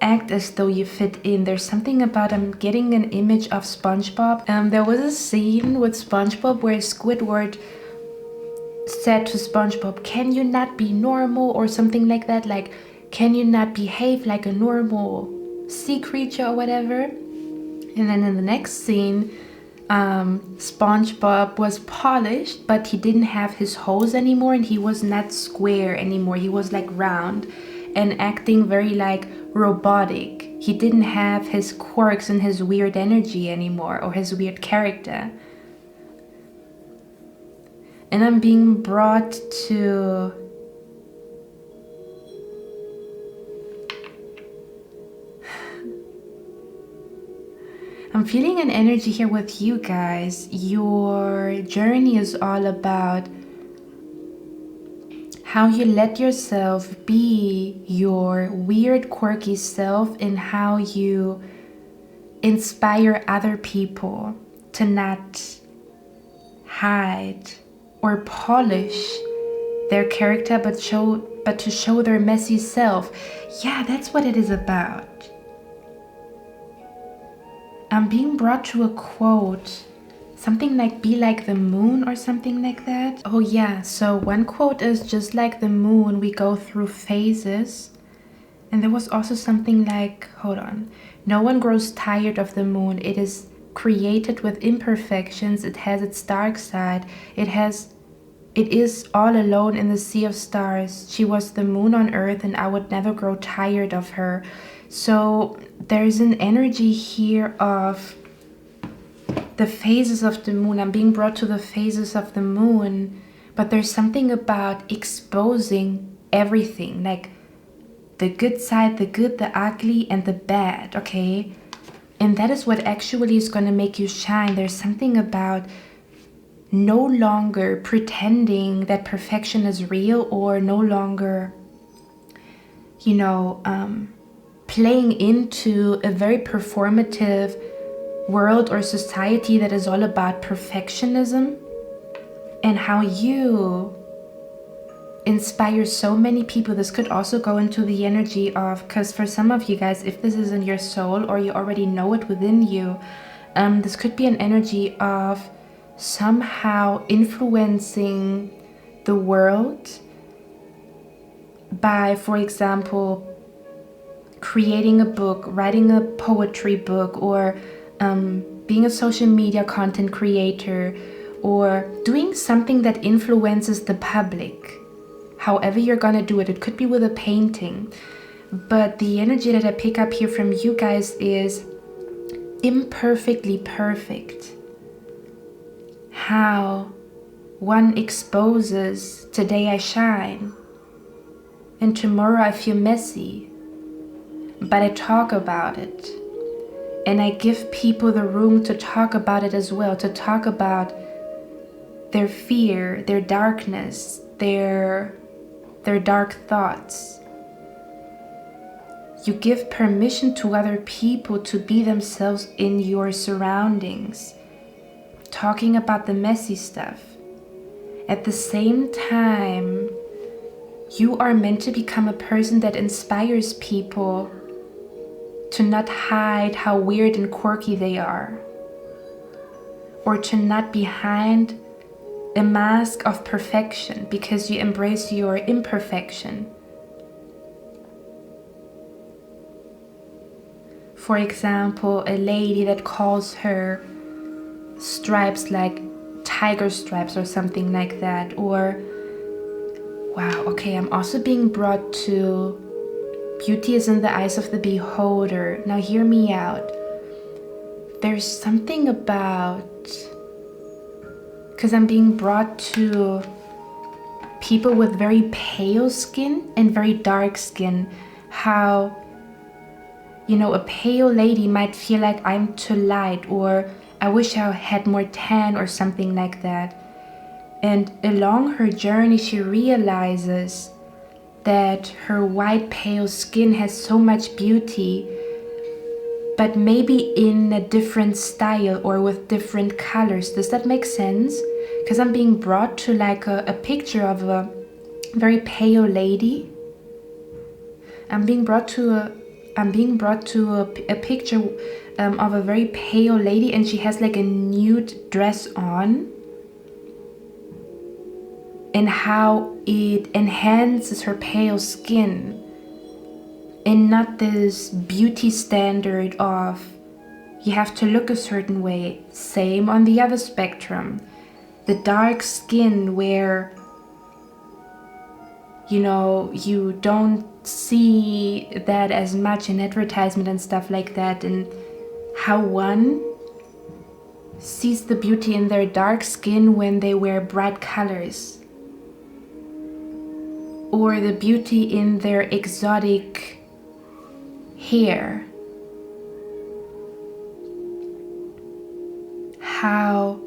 act as though you fit in. There's something about, I'm getting an image of SpongeBob. There was a scene with SpongeBob where Squidward said to SpongeBob, can you not be normal, or something like that, like, can you not behave like a normal sea creature or whatever? And then in the next scene, SpongeBob was polished, but he didn't have his hose anymore, and he was not square anymore. He was like round and acting very like robotic. He didn't have his quirks and his weird energy anymore, or his weird character. And I'm being brought to I'm feeling an energy here with you guys. Your journey is all about how you let yourself be your weird, quirky self, and how you inspire other people to not hide or polish their character, but to show their messy self. Yeah, that's what it is about. I'm being brought to a quote, something like "be like the moon" or something like that. Oh yeah, so one quote is, "Just like the moon, we go through phases." And there was also something like, hold on, "No one grows tired of the moon. It is created with imperfections. It has its dark side. It is all alone in the sea of stars. She was the moon on earth, and I would never grow tired of her." So there's an energy here of the phases of the moon. I'm being brought to the phases of the moon, but there's something about exposing everything, like the good side, the good, the ugly, and the bad, okay? And that is what actually is going to make you shine. There's something about no longer pretending that perfection is real, or no longer, playing into a very performative world or society that is all about perfectionism, and how you inspire so many people. This could also go into the energy of, because for some of you guys, if this is in your soul or you already know it within you, this could be an energy of somehow influencing the world by, for example, creating a book, writing a poetry book, or being a social media content creator, or doing something that influences the public. However you're gonna do it. It could be with a painting. But the energy that I pick up here from you guys is imperfectly perfect. How one exposes, today I shine, and tomorrow I feel messy, but I talk about it. And I give people the room to talk about it as well, to talk about their fear, their darkness, their dark thoughts. You give permission to other people to be themselves in your surroundings, talking about the messy stuff. At the same time, you are meant to become a person that inspires people to not hide how weird and quirky they are, or to not be behind a mask of perfection, because you embrace your imperfection. For example, a lady that calls her stripes like tiger stripes or something like that. Or, wow, okay, I'm also being brought to beauty is in the eyes of the beholder. Now hear me out. There's something about, because I'm being brought to people with very pale skin and very dark skin. How, a pale lady might feel like I'm too light, or I wish I had more tan or something like that. And along her journey, she realizes that her white pale skin has so much beauty, but maybe in a different style or with different colors. Does that make sense? Because I'm being brought to like a picture of a very pale lady. I'm being brought to a picture of a very pale lady, and she has like a nude dress on, and how it enhances her pale skin, and not this beauty standard of you have to look a certain way. Same on the other spectrum, the dark skin where you don't see that as much in advertisement and stuff like that, and how one sees the beauty in their dark skin when they wear bright colors, or the beauty in their exotic hair. how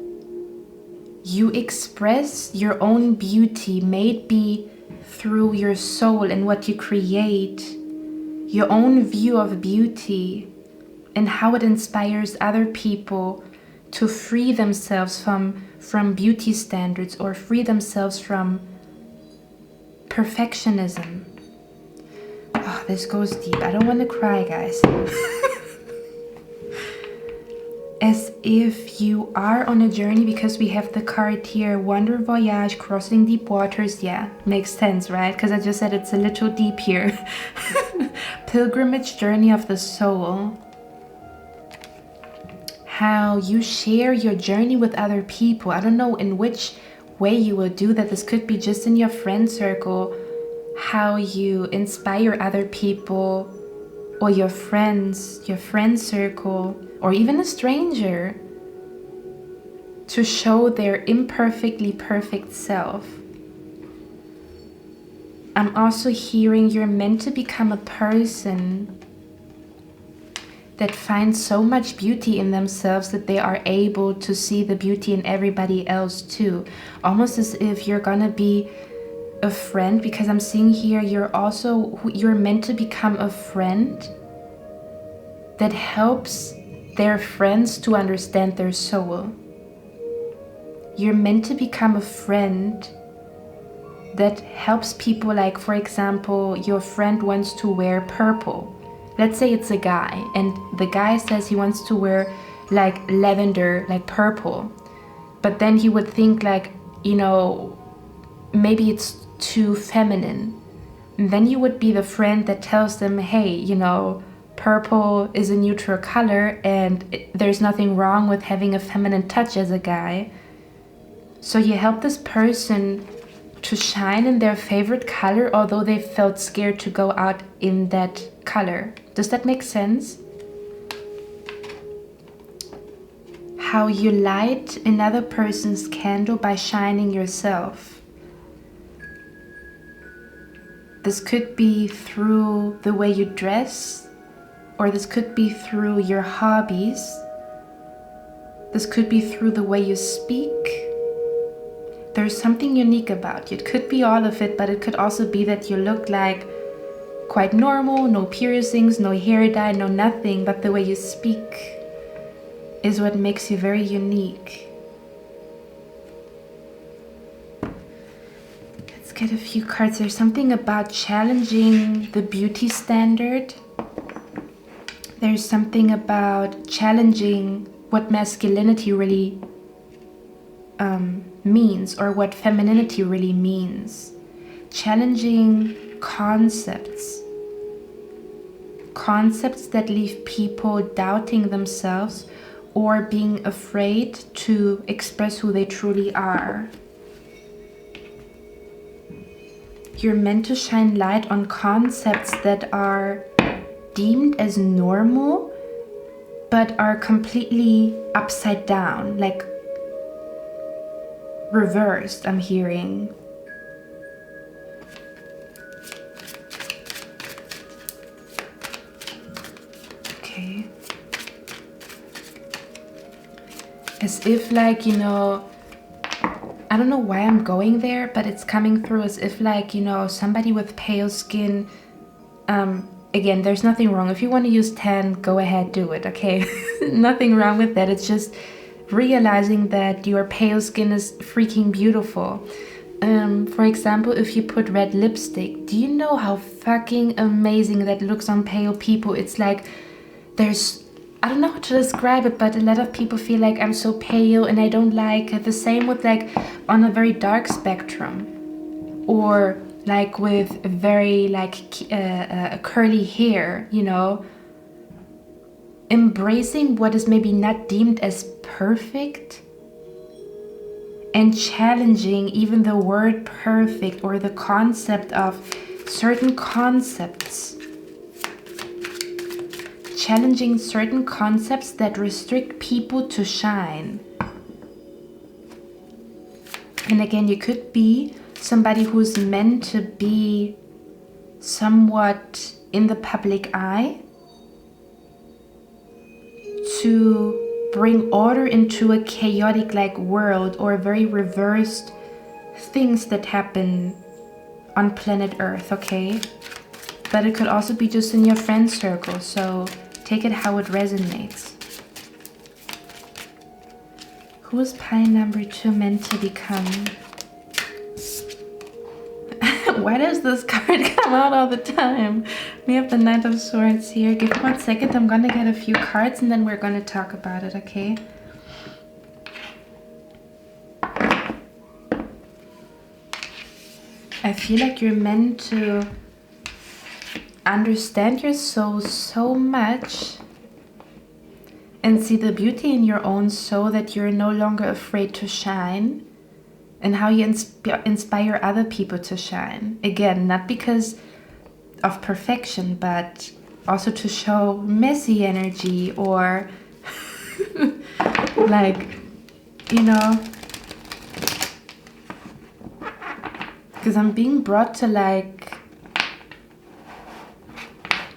you express your own beauty, may it be through your soul and what you create, your own view of beauty, and how it inspires other people to free themselves from beauty standards or free themselves from perfectionism. Oh, this goes deep. I don't want to cry, guys. As if you are on a journey, because we have the card here, Wonder Voyage, crossing deep waters. Yeah, makes sense, right? Because I just said it's a little deep here. Pilgrimage, journey of the soul. How you share your journey with other people. I don't know in which way you will do that. This could be just in your friend circle, how you inspire other people or your friends, your friend circle, or even a stranger to show their imperfectly perfect self. I'm also hearing you're meant to become a person that finds so much beauty in themselves that they are able to see the beauty in everybody else too. Almost as if you're gonna be a friend, because I'm seeing here you're meant to become a friend that helps their friends to understand their soul. You're meant to become a friend that helps people, like for example, your friend wants to wear purple. Let's say it's a guy and the guy says he wants to wear like lavender, like purple, but then he would think like, you know, maybe it's too feminine. And then you would be the friend that tells them, hey, you know, purple is a neutral color and there's nothing wrong with having a feminine touch as a guy. So you help this person to shine in their favorite color, although they felt scared to go out in that color. Does that make sense? How you light another person's candle by shining yourself. This could be through the way you dress, or this could be through your hobbies. This could be through the way you speak. There's something unique about you. It could be all of it, but it could also be that you look like quite normal, no piercings, no hair dye, no nothing, but the way you speak is what makes you very unique. Let's get a few cards. There's something about challenging the beauty standard. There's something about challenging what masculinity really means, or what femininity really means. Challenging concepts that leave people doubting themselves or being afraid to express who they truly are. You're meant to shine light on concepts that are deemed as normal but are completely upside down, like reversed, I'm hearing. Okay. As if like, you know, I don't know why I'm going there, but it's coming through as if like, you know, somebody with pale skin, again, there's nothing wrong. If you want to use tan, go ahead, do it, okay? Nothing wrong with that. It's just realizing that your pale skin is freaking beautiful. For example, if you put red lipstick, do you know how fucking amazing that looks on pale people? It's like there's, I don't know how to describe it, but a lot of people feel like I'm so pale and I don't like it. The same with like on a very dark spectrum, or like with very like curly hair, you know. Embracing what is maybe not deemed as perfect and challenging even the word perfect or the concept of certain concepts. Challenging certain concepts that restrict people to shine. And again, you could be somebody who's meant to be somewhat in the public eye, to bring order into a chaotic like world, or very reversed things that happen on planet Earth, okay? But it could also be just in your friend circle, so take it how it resonates. Who is pile number 2 meant to become? Why does this card come out all the time? We have the Knight of Swords here. Give me 1 second, I'm gonna get a few cards and then we're gonna talk about it, okay? I feel like you're meant to understand your soul so much and see the beauty in your own soul that you're no longer afraid to shine, and how you inspire other people to shine. Again, not because of perfection, but also to show messy energy, or like, you know, because I'm being brought to like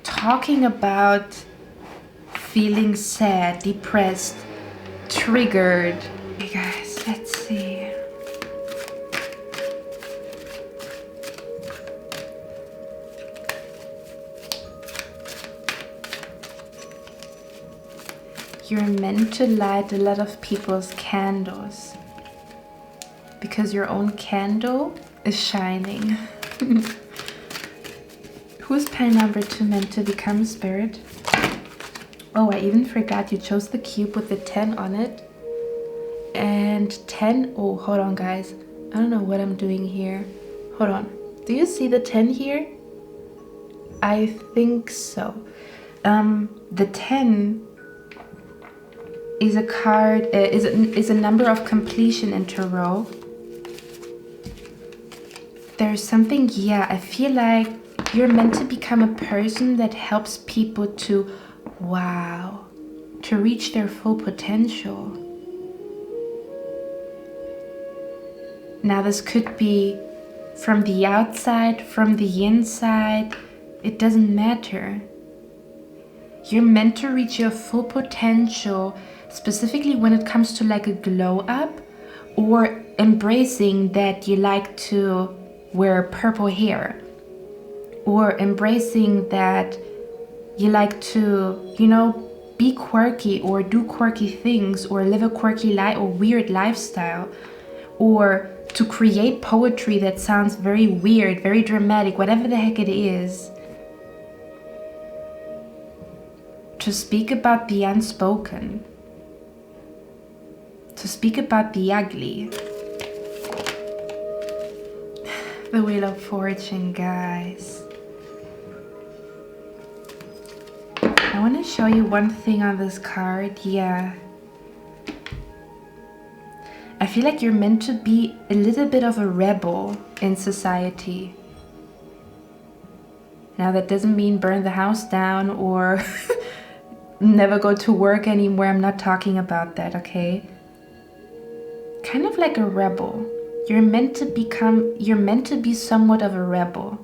talking about feeling sad, depressed, triggered. Hey guys, let's see. You're meant to light a lot of people's candles, because your own candle is shining. Who's pile number 2 meant to become, Spirit? Oh, I even forgot you chose the cube with the 10 on it. And 10, oh, hold on guys. I don't know what I'm doing here. Hold on. Do you see the 10 here? I think so. The 10 is a card, is a number of completion in tarot. There's something, yeah, I feel like you're meant to become a person that helps people to, wow, to reach their full potential. Now this could be from the outside, from the inside, it doesn't matter. You're meant to reach your full potential, specifically when it comes to like a glow up, or embracing that you like to wear purple hair, or embracing that you like to, you know, be quirky or do quirky things, or live a quirky life or weird lifestyle, or to create poetry that sounds very weird, very dramatic, whatever the heck it is. To speak about the unspoken, to speak about the ugly. The Wheel of Fortune, guys. I want to show you one thing on this card. Yeah. I feel like you're meant to be a little bit of a rebel in society. Now that doesn't mean burn the house down or never go to work anymore. I'm not talking about that, okay? Kind of like a rebel. You're meant to be somewhat of a rebel.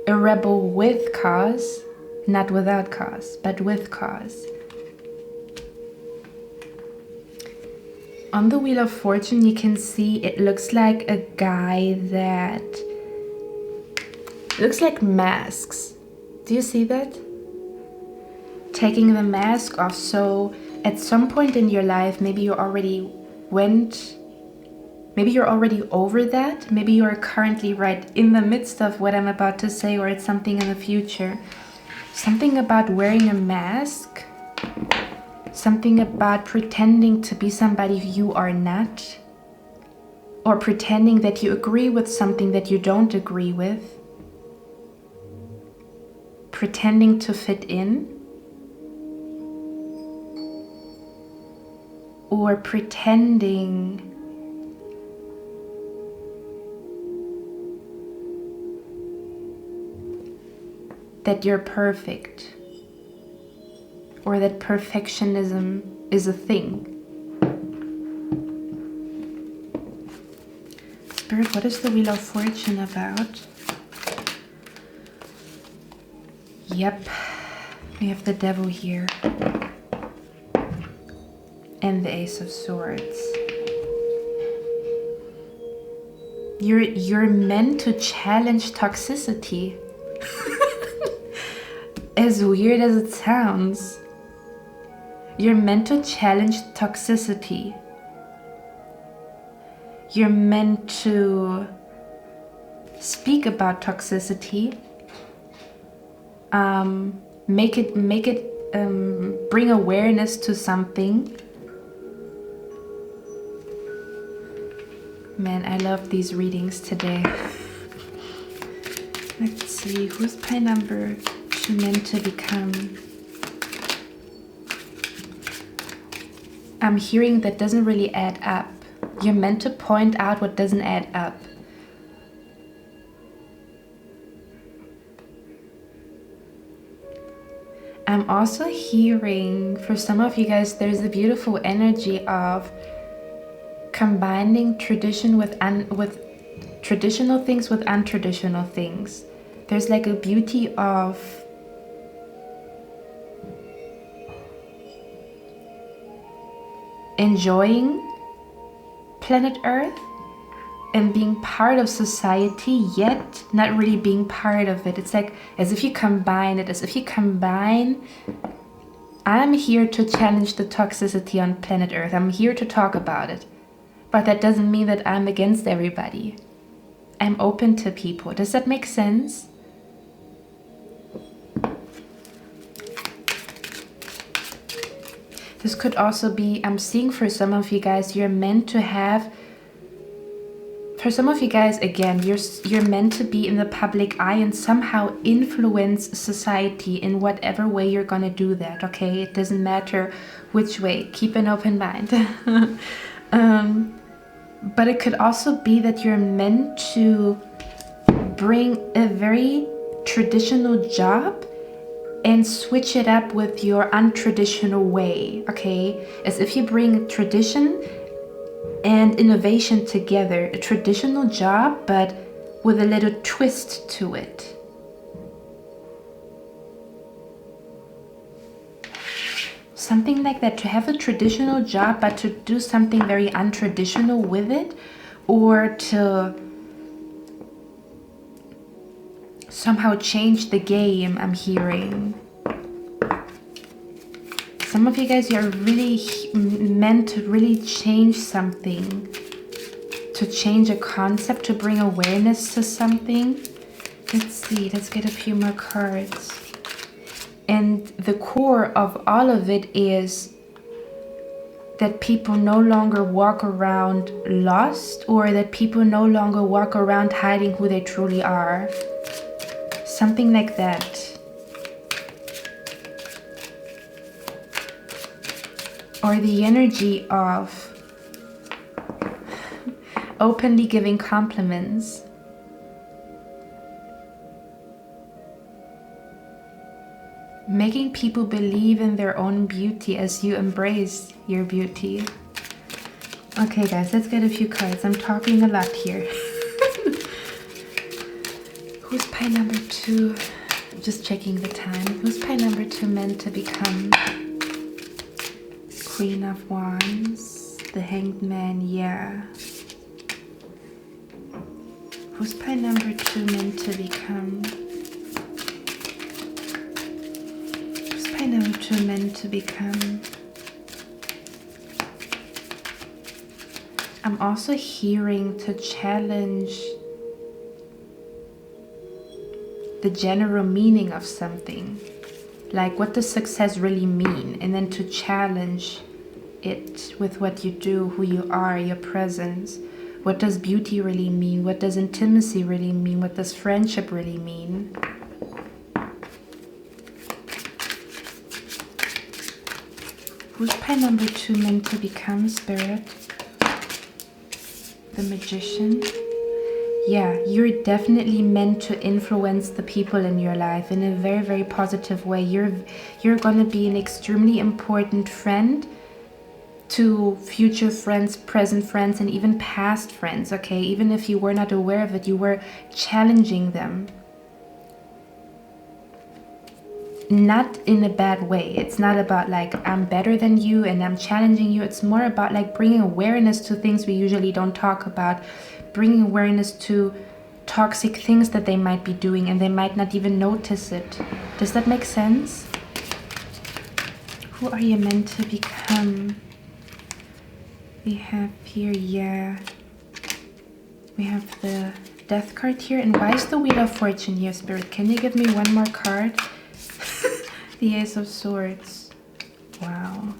A rebel with cause, not without cause, but with cause. On the Wheel of Fortune, you can see it looks like a guy that looks like masks. Do you see that? Taking the mask off. So at some point in your life, maybe you already maybe you're already over that. Maybe you are currently right in the midst of what I'm about to say, or it's something in the future. Something about wearing a mask. Something about pretending to be somebody you are not. Or pretending that you agree with something that you don't agree with. Pretending to fit in. Or pretending that you're perfect, or that perfectionism is a thing. Spirit, what is the Wheel of Fortune about? Yep, we have the Devil here. and the Ace of Swords. You're meant to challenge toxicity. As weird as it sounds, you're meant to challenge toxicity. You're meant to speak about toxicity, make it bring awareness to something. Man, I love these readings today. Let's see, who's pie number 2 meant to become? I'm hearing that doesn't really add up. You're meant to point out what doesn't add up. I'm also hearing, for some of you guys, there's a beautiful energy of combining traditional things with untraditional things. There's like a beauty of enjoying planet Earth and being part of society, yet not really being part of it. It's like as if you combine it, I'm here to challenge the toxicity on planet Earth. I'm here to talk about it. But that doesn't mean that I'm against everybody. I'm open to people. Does that make sense? This could also be, I'm seeing for some of you guys, you're meant to have, for some of you guys, again, you're meant to be in the public eye and somehow influence society in whatever way you're gonna do that, okay? It doesn't matter which way. Keep an open mind. But it could also be that you're meant to bring a very traditional job and switch it up with your untraditional way, okay? As if you bring tradition and innovation together. A traditional job, but with a little twist to it. Something like that, to have a traditional job, but to do something very untraditional with it, or to somehow change the game, I'm hearing. Some of you guys, you're really meant to really change something, to change a concept, to bring awareness to something. Let's see, let's get a few more cards. And the core of all of it is that people no longer walk around lost, or that people no longer walk around hiding who they truly are. Something like that. Or the energy of openly giving compliments. Making people believe in their own beauty as you embrace your beauty. Okay guys, let's get a few cards. I'm talking a lot here. Who's pie number 2? Just checking the time. Who's pie number 2 meant to become? Queen of Wands, the Hanged Man, yeah. Who's pie number 2 meant to become? Number 2 meant to become. I'm also hearing to challenge the general meaning of something, like what does success really mean, and then to challenge it with what you do, who you are, your presence. What does beauty really mean? What does intimacy really mean? What does friendship really mean? Who's pie number 2 meant to become, Spirit? The Magician. Yeah, you're definitely meant to influence the people in your life in a very, very positive way. You're going to be an extremely important friend to future friends, present friends, and even past friends, okay? Even if you were not aware of it, you were challenging them. not in a bad way. It's not about like I'm better than you and I'm challenging you. It's more about like bringing awareness to things we usually don't talk about, bringing awareness to toxic things that they might be doing and they might not even notice it. Does that make sense? Who are you meant to become? We have here, yeah. We have the Death card here. And why is the Wheel of Fortune here, Spirit? Can you give me one more card? The Ace of Swords. Wow.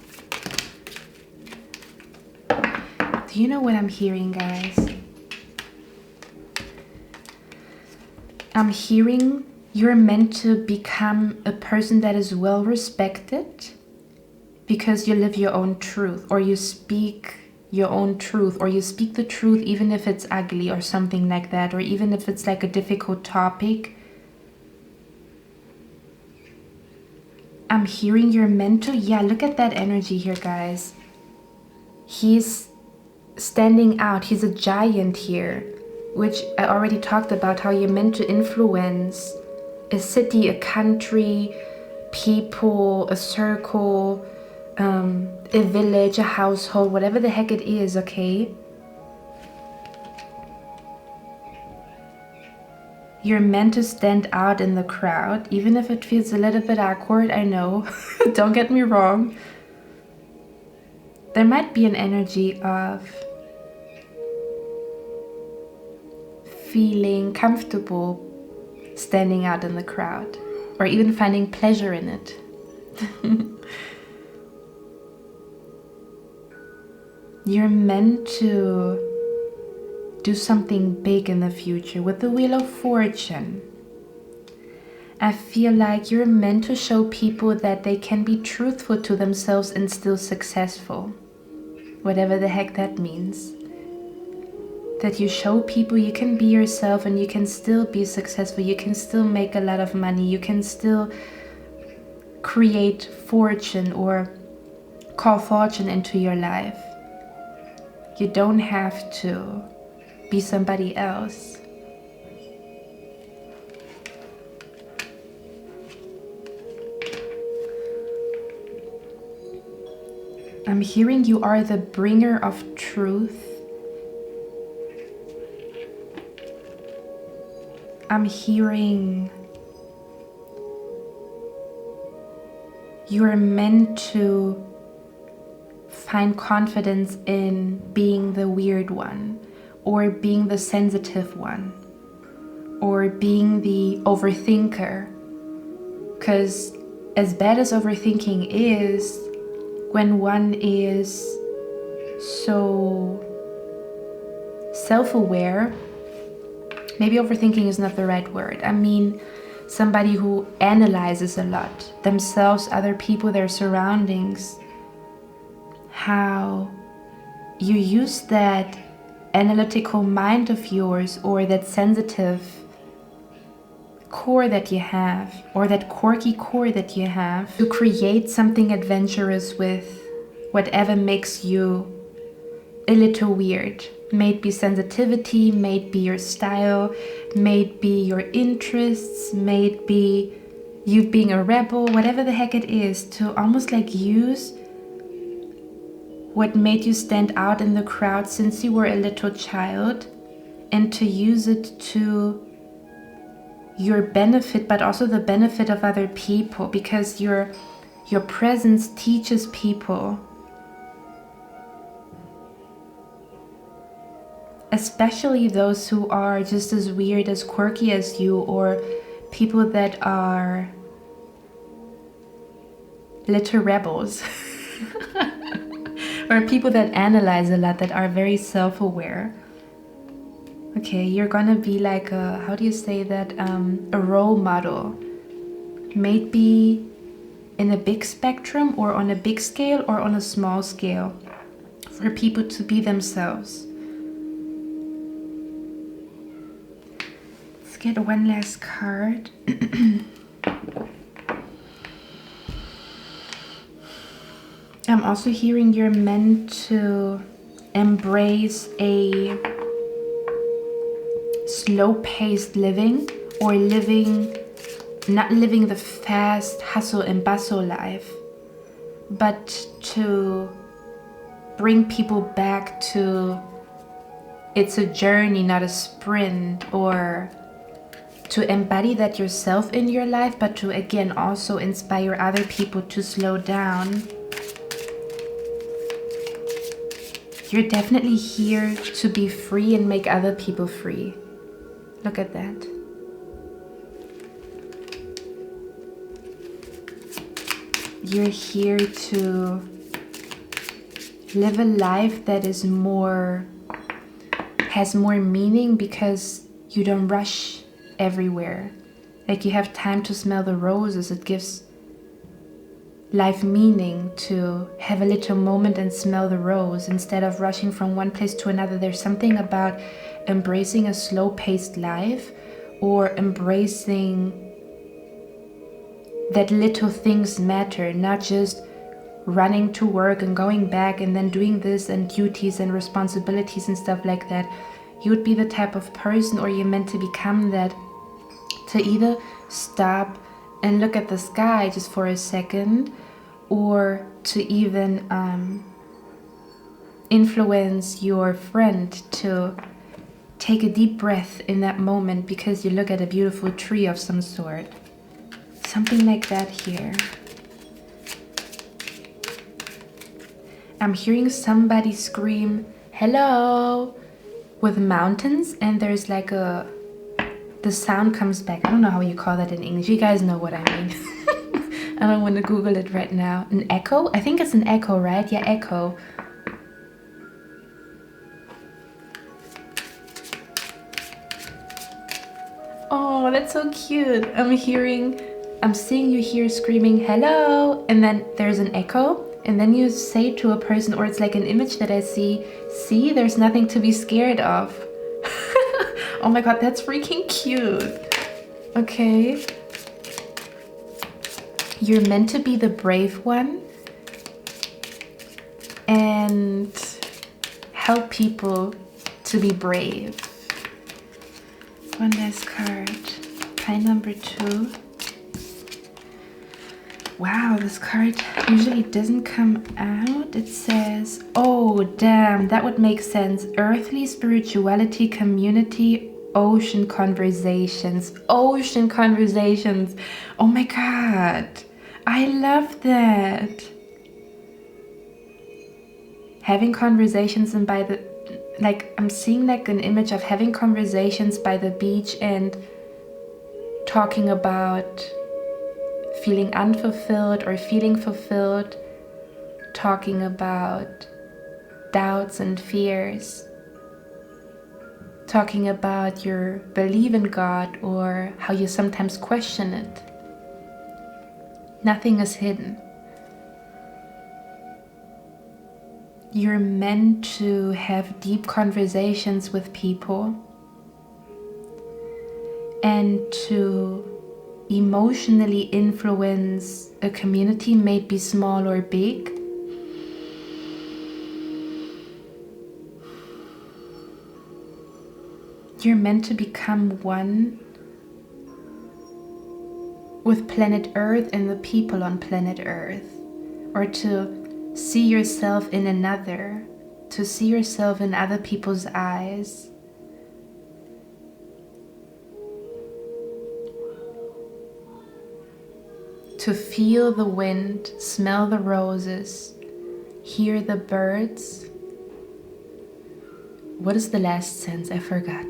Do you know what I'm hearing, guys? I'm hearing you're meant to become a person that is well respected because you live your own truth, or you speak your own truth, or you speak the truth even if it's ugly or something like that, or even if it's like a difficult topic. I'm hearing you're meant to, yeah, look at that energy here, guys. He's standing out. He's a giant here, which I already talked about, how you're meant to influence a city, a country, people, a circle, a village, a household, whatever the heck it is, okay? You're meant to stand out in the crowd, even if it feels a little bit awkward, I know. Don't get me wrong. There might be an energy of feeling comfortable standing out in the crowd, or even finding pleasure in it. You're meant to do something big in the future. With the Wheel of Fortune, I feel like you're meant to show people that they can be truthful to themselves and still successful. Whatever the heck that means. That you show people you can be yourself and you can still be successful. You can still make a lot of money. You can still create fortune or call fortune into your life. You don't have to be somebody else. I'm hearing you are the bringer of truth. I'm hearing you're meant to find confidence in being the weird one, or being the sensitive one, or being the overthinker. Because as bad as overthinking is, when one is so self-aware, maybe overthinking is not the right word. I mean, somebody who analyzes a lot, themselves, other people, their surroundings, how you use that analytical mind of yours, or that sensitive core that you have, or that quirky core that you have, to create something adventurous with whatever makes you a little weird. May it be sensitivity, may it be your style, may it be your interests, may it be you being a rebel, whatever the heck it is, to almost like use what made you stand out in the crowd since you were a little child, and to use it to your benefit, but also the benefit of other people, because your presence teaches people, especially those who are just as weird, as quirky as you, or people that are little rebels. Or people that analyze a lot, that are very self-aware. Okay, you're gonna be like a, how do you say that, a role model. Maybe in a big spectrum, or on a big scale, or on a small scale, for people to be themselves. Let's get one last card. I'm also hearing you're meant to embrace a slow-paced living, or living not living the fast hustle and bustle life, but to bring people back to it's a journey, not a sprint, or to embody that yourself in your life, but to again also inspire other people to slow down. You're definitely here to be free and make other people free. Look at that. You're here to live a life that is has more meaning because you don't rush everywhere. Like you have time to smell the roses. It gives life meaning to have a little moment and smell the rose instead of rushing from one place to another. There's something about embracing a slow-paced life, or embracing that little things matter, not just running to work and going back and then doing this and duties and responsibilities and stuff like that. You would be the type of person, or you're meant to become that, to either stop and look at the sky just for a second, or to even influence your friend to take a deep breath in that moment because you look at a beautiful tree of some sort. Something like that here. I'm hearing somebody scream, hello, with mountains, and there's like the sound comes back. I don't know how you call that in English. You guys know what I mean. I don't want to Google it right now. An echo? I think it's an echo, right? Yeah, echo. Oh, that's so cute. I'm seeing you here screaming hello, and then there's an echo, and then you say to a person, or it's like an image that I see, there's nothing to be scared of. Oh my god, that's freaking cute. Okay. You're meant to be the brave one and help people to be brave. One last card. Pile number 2. Wow, this card usually doesn't come out. It says, oh damn, that would make sense. Earthly spirituality, community, ocean conversations. Ocean conversations. Oh my god. I love that. Having conversations, and by the, like, I'm seeing like an image of having conversations by the beach and talking about feeling unfulfilled or feeling fulfilled, talking about doubts and fears, talking about your belief in God or how you sometimes question it. Nothing is hidden. You're meant to have deep conversations with people and to emotionally influence a community, may it be small or big. You're meant to become one with planet Earth and the people on planet Earth, or to see yourself in another, to see yourself in other people's eyes. To feel the wind, smell the roses, hear the birds. What is the last sense? I forgot.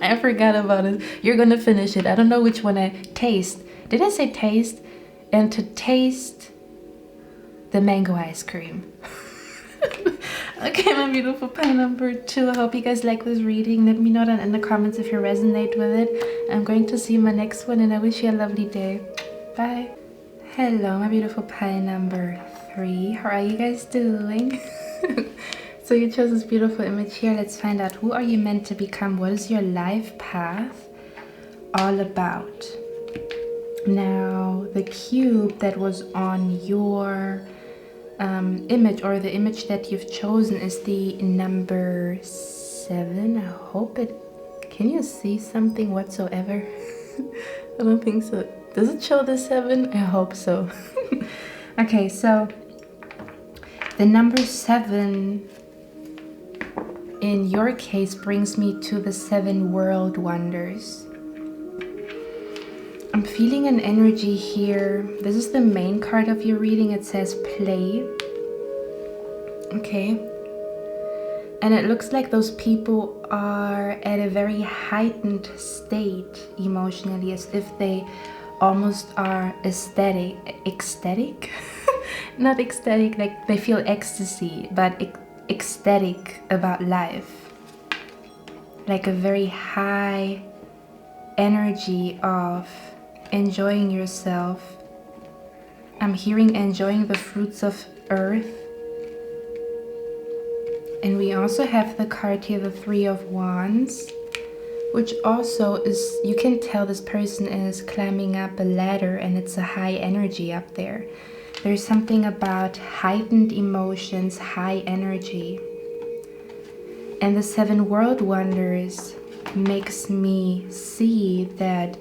I forgot about it. You're gonna finish it. I don't know which one I taste. Did I say taste? And to taste the mango ice cream. Okay, my beautiful pile number 2. I hope you guys like this reading. Let me know down in the comments if you resonate with it. I'm going to see you in my next one, and I wish you a lovely day. Bye. Hello, my beautiful pile number 3. How are you guys doing? So you chose this beautiful image here. Let's find out, who are you meant to become? What is your life path all about? Now, the cube that was on your image, or the image that you've chosen, is the number 7. I hope it Can you see something whatsoever? I don't think so. Does it show the 7? I hope so. Okay, so the number 7 in your case brings me to the 7 world wonders. I'm feeling an energy here. This is the main card of your reading. It says play. Okay. And it looks like those people are at a very heightened state emotionally, as if they almost are ecstatic? Not ecstatic, like they feel ecstasy, but ecstatic about life. Like a very high energy of enjoying yourself. I'm hearing enjoying the fruits of earth. And we also have the card here, the 3 of Wands, which also is, you can tell this person is climbing up a ladder and it's a high energy up there. There's something about heightened emotions, high energy. And the 7 world wonders makes me see that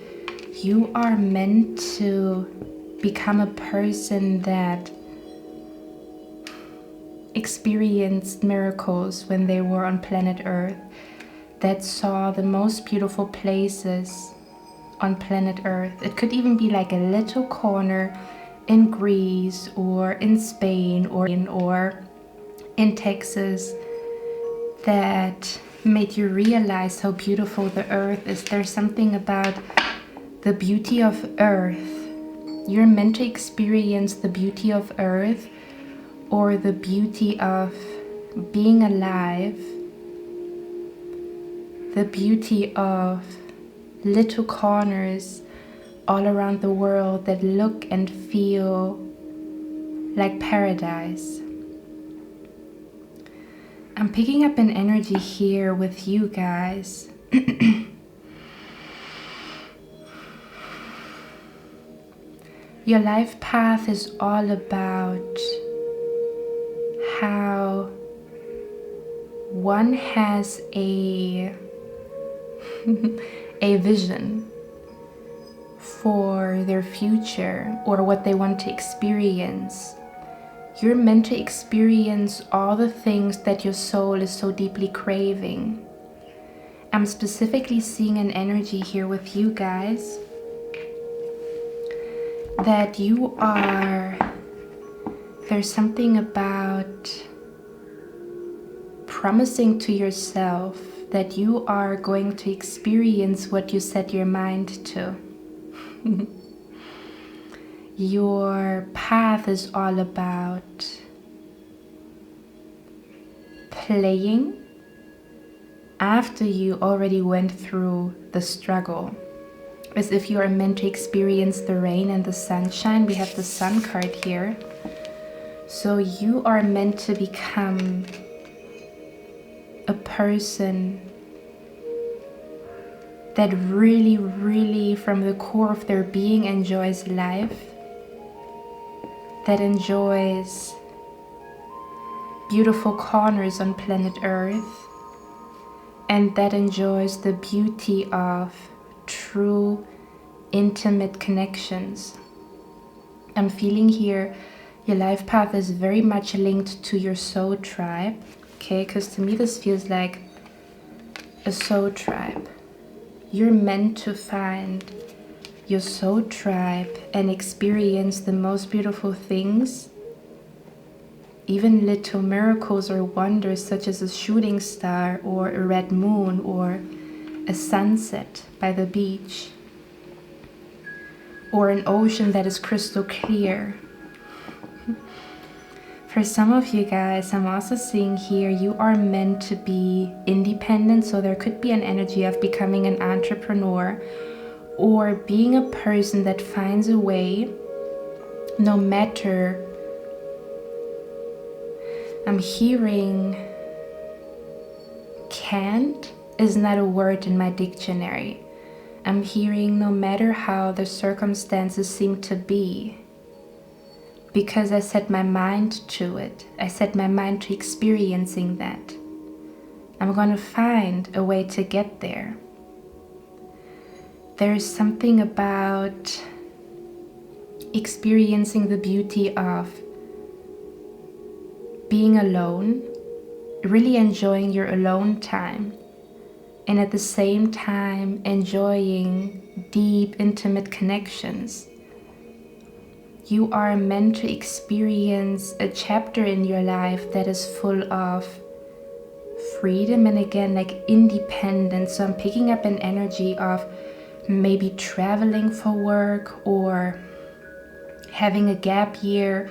you are meant to become a person that experienced miracles when they were on planet Earth, that saw the most beautiful places on planet Earth. It could even be like a little corner in Greece or in Spain or in Texas that made you realize how beautiful the earth is. There's something about the beauty of earth. You're meant to experience the beauty of earth, or the beauty of being alive, the beauty of little corners all around the world that look and feel like paradise. I'm picking up an energy here with you guys. Your life path is all about how one has a vision for their future or what they want to experience. You're meant to experience all the things that your soul is so deeply craving. I'm specifically seeing an energy here with you guys that you are, there's something about promising to yourself that you are going to experience what you set your mind to. Your path is all about playing after you already went through the struggle. As if you are meant to experience the rain and the sunshine. We have the sun card here. So you are meant to become a person that really, really from the core of their being enjoys life, that enjoys beautiful corners on planet Earth, and that enjoys the beauty of true intimate connections. I'm feeling here your life path is very much linked to your soul tribe, okay? Because to me this feels like a soul tribe. You're meant to find your soul tribe and experience the most beautiful things, even little miracles or wonders such as a shooting star or a red moon or a sunset by the beach or an ocean that is crystal clear. For some of you guys, I'm also seeing here you are meant to be independent, so there could be an energy of becoming an entrepreneur or being a person that finds a way no matter. I'm hearing can't is not a word in my dictionary. I'm hearing no matter how the circumstances seem to be, because I set my mind to it. I set my mind to experiencing that. I'm going to find a way to get there. There's something about experiencing the beauty of being alone, really enjoying your alone time, and at the same time enjoying deep, intimate connections. You are meant to experience a chapter in your life that is full of freedom and again, like independence. So I'm picking up an energy of maybe traveling for work or having a gap year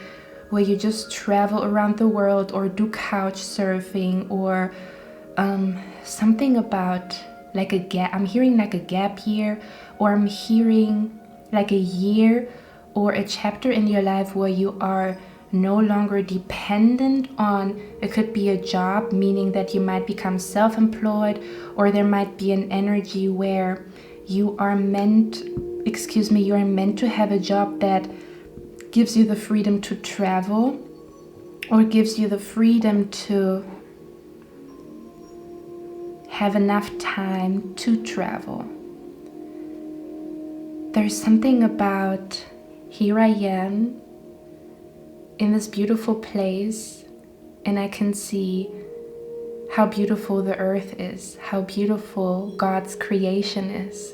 where you just travel around the world or do couch surfing or something about like a gap. I'm hearing like a gap year, or I'm hearing like a year or a chapter in your life where you are no longer dependent on, it could be a job, meaning that you might become self-employed, or there might be an energy where you are meant to have a job that gives you the freedom to travel or gives you the freedom to have enough time to travel. There's something about, here I am in this beautiful place, and I can see how beautiful the earth is, how beautiful God's creation is.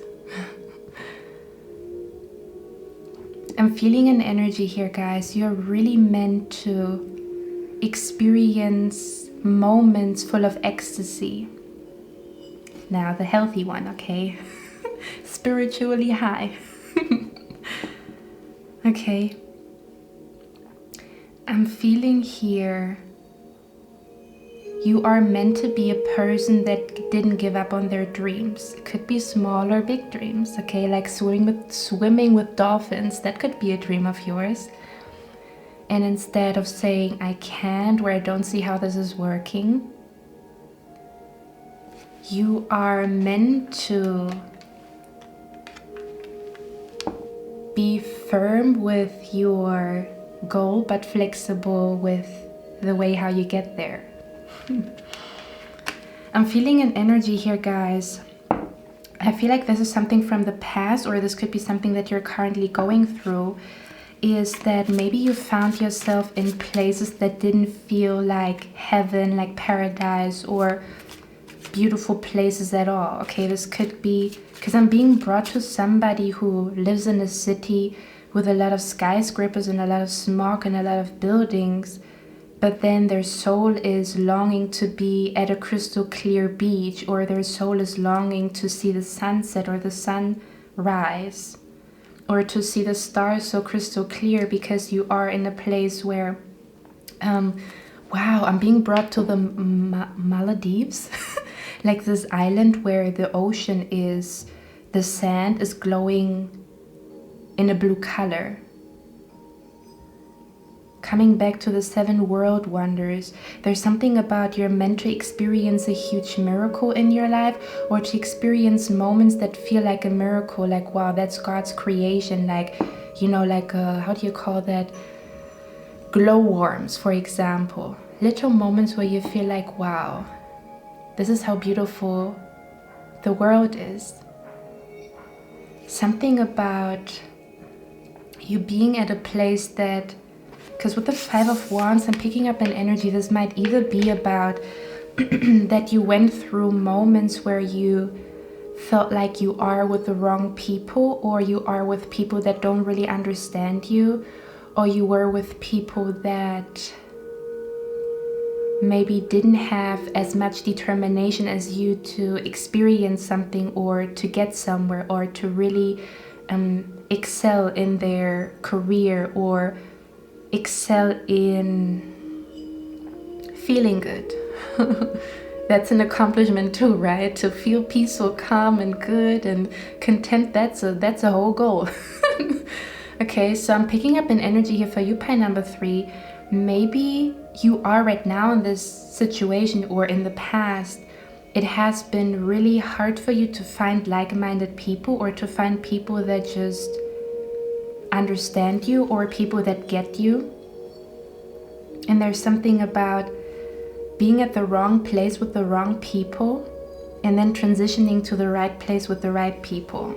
I'm feeling an energy here, guys. You're really meant to experience moments full of ecstasy. Now, the healthy one, okay? Spiritually high. Okay. I'm feeling here you are meant to be a person that didn't give up on their dreams. It could be small or big dreams, okay? Like swimming with dolphins, that could be a dream of yours. And instead of saying, I can't, or I don't see how this is working, you are meant to be firm with your goal, but flexible with the way how you get there. I'm feeling an energy here, guys. I feel like this is something from the past, or this could be something that you're currently going through, is that maybe you found yourself in places that didn't feel like heaven, like paradise, or beautiful places at all. Okay, this could be because I'm being brought to somebody who lives in a city with a lot of skyscrapers and a lot of smog and a lot of buildings, but then their soul is longing to be at a crystal clear beach, or their soul is longing to see the sunset or the sunrise, or to see the stars so crystal clear, because you are in a place where, wow, I'm being brought to the Maldives, like this island where the ocean is, the sand is glowing in a blue color. Coming back to the 7 world wonders, there's something about you're meant to experience a huge miracle in your life, or to experience moments that feel like a miracle, like, wow, that's God's creation, like, you know, like, how do you call that? Glowworms, for example. Little moments where you feel like, wow, this is how beautiful the world is. Something about you being at a place that, because with the 5 of Wands, I'm picking up an energy. This might either be about that you went through moments where you felt like you are with the wrong people, or you are with people that don't really understand you, or you were with people that maybe didn't have as much determination as you to experience something, or to get somewhere, or to really excel in their career, or excel in feeling good. That's an accomplishment too, right? To feel peaceful, calm, and good and content, that's a whole goal. Okay, so I'm picking up an energy here for you, pie number 3. Maybe you are right now in this situation, or in the past, it has been really hard for you to find like-minded people, or to find people that just understand you, or people that get you. And there's something about being at the wrong place with the wrong people, and then transitioning to the right place with the right people.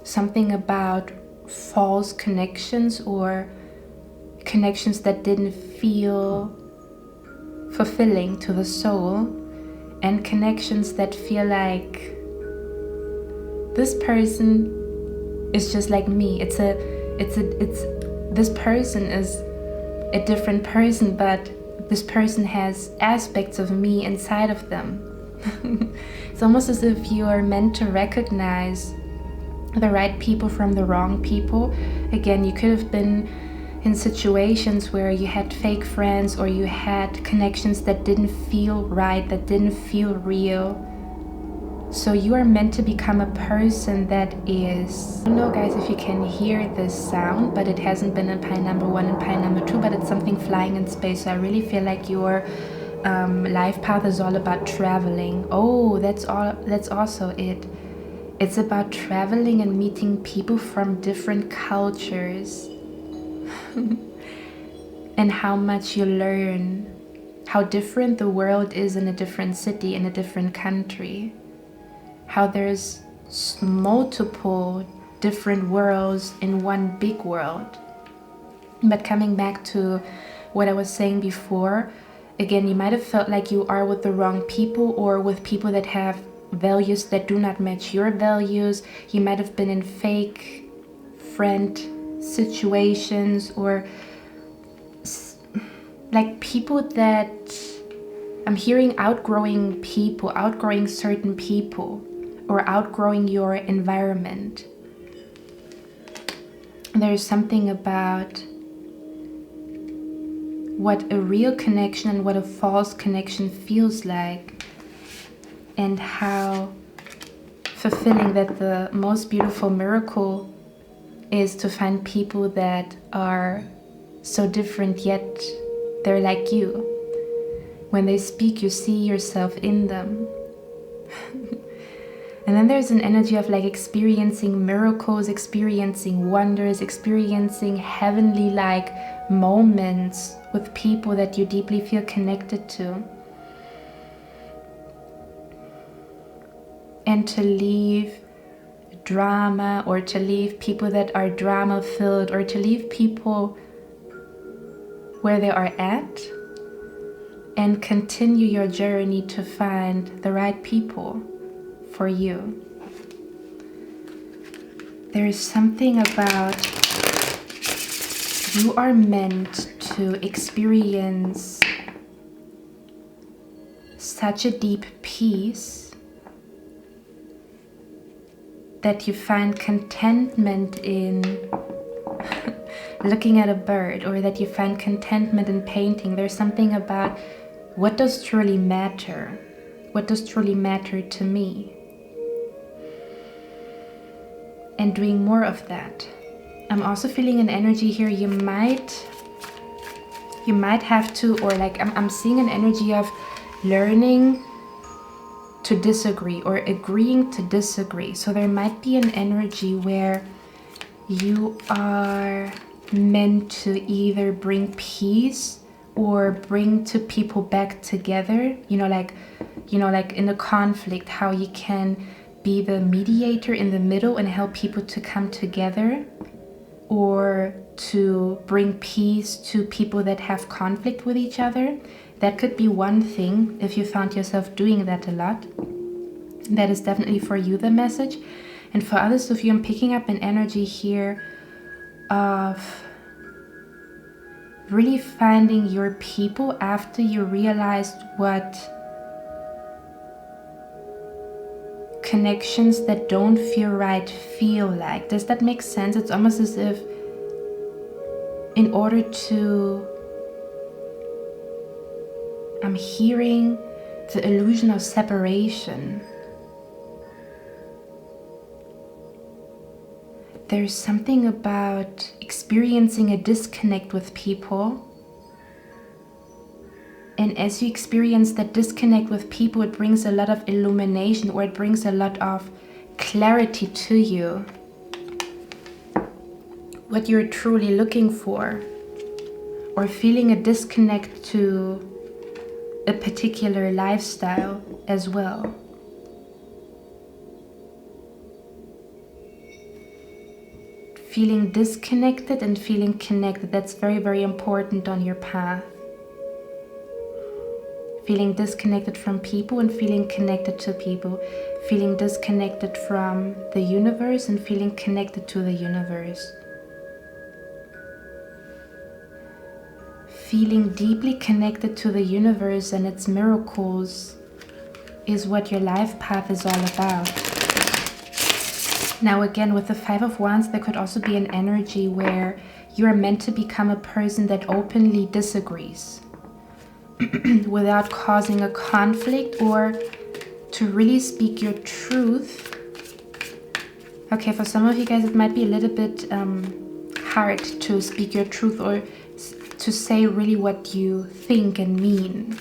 something about false connections or connections that didn't feel fulfilling to the soul, and connections that feel like this person is just like me. This person is a different person, but this person has aspects of me inside of them. It's almost as if you are meant to recognize the right people from the wrong people. Again, you could have been in situations where you had fake friends or you had connections that didn't feel right, that didn't feel real. So you are meant to become a person that is, I don't know guys if you can hear this sound, but it hasn't been in pine number 1 and pine number 2, but it's something flying in space. So I really feel like your life path is all about traveling. Oh, that's also it. It's about traveling and meeting people from different cultures. And how much you learn, how different the world is in a different city, in a different country, how there's multiple different worlds in one big world. But coming back to what I was saying before, again, you might have felt like you are with the wrong people or with people that have values that do not match your values. You might have been in fake friend situations, or like people that I'm hearing outgrowing people, outgrowing certain people, or outgrowing your environment. There's something about what a real connection and what a false connection feels like, and how fulfilling that the most beautiful miracle is to find people that are so different yet they're like you. When they speak, you see yourself in them. And then there's an energy of like experiencing miracles, experiencing wonders, experiencing heavenly like moments with people that you deeply feel connected to. And to leave drama, or to leave people that are drama filled, or to leave people where they are at and continue your journey to find the right people for you. There is something about you are meant to experience such a deep peace that you find contentment in looking at a bird, or that you find contentment in painting. There's something about what does truly matter? What does truly matter to me? And doing more of that. I'm also feeling an energy here. You might have to, or like I'm seeing an energy of learning to disagree, or agreeing to disagree. So there might be an energy where you are meant to either bring peace or bring two people back together. Like in a conflict, how you can be the mediator in the middle and help people to come together, or to bring peace to people that have conflict with each other. That could be one thing if you found yourself doing that a lot. That is definitely for you the message. And for others of you, I'm picking up an energy here of really finding your people after you realized what connections that don't feel right feel like. Does that make sense? It's almost as if in order to, I'm hearing the illusion of separation. There's something about experiencing a disconnect with people. And as you experience that disconnect with people, it brings a lot of illumination, or it brings a lot of clarity to you. What you're truly looking for, or feeling a disconnect to a particular lifestyle as well. feeling disconnected and feeling connected. That's very, very important on your path. Feeling disconnected from people and feeling connected to people. Feeling disconnected from the universe and feeling connected to the universe. Feeling deeply connected to the universe and its miracles is what your life path is all about. Now again, with the Five of Wands, there could also be an energy where you are meant to become a person that openly disagrees without causing a conflict, or to really speak your truth. Okay, for some of you guys it might be a little bit hard to speak your truth or to say really what you think and mean.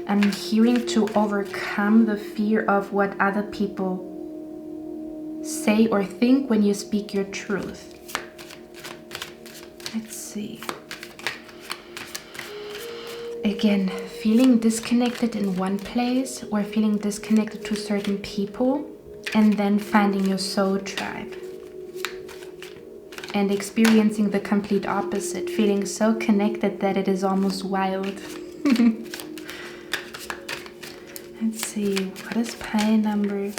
I'm hearing to overcome the fear of what other people say or think when you speak your truth. Let's see. Again, feeling disconnected in one place or feeling disconnected to certain people, and then finding your soul tribe. And experiencing the complete opposite, feeling so connected that it is almost wild. Let's see, what is pie number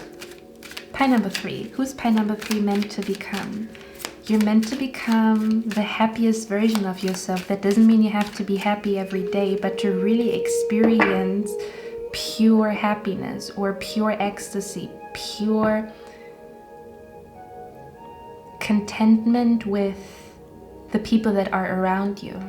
3? Who's pie number 3 meant to become? You're meant to become the happiest version of yourself. That doesn't mean you have to be happy every day, but to really experience pure happiness or pure ecstasy, pure contentment with the people that are around you.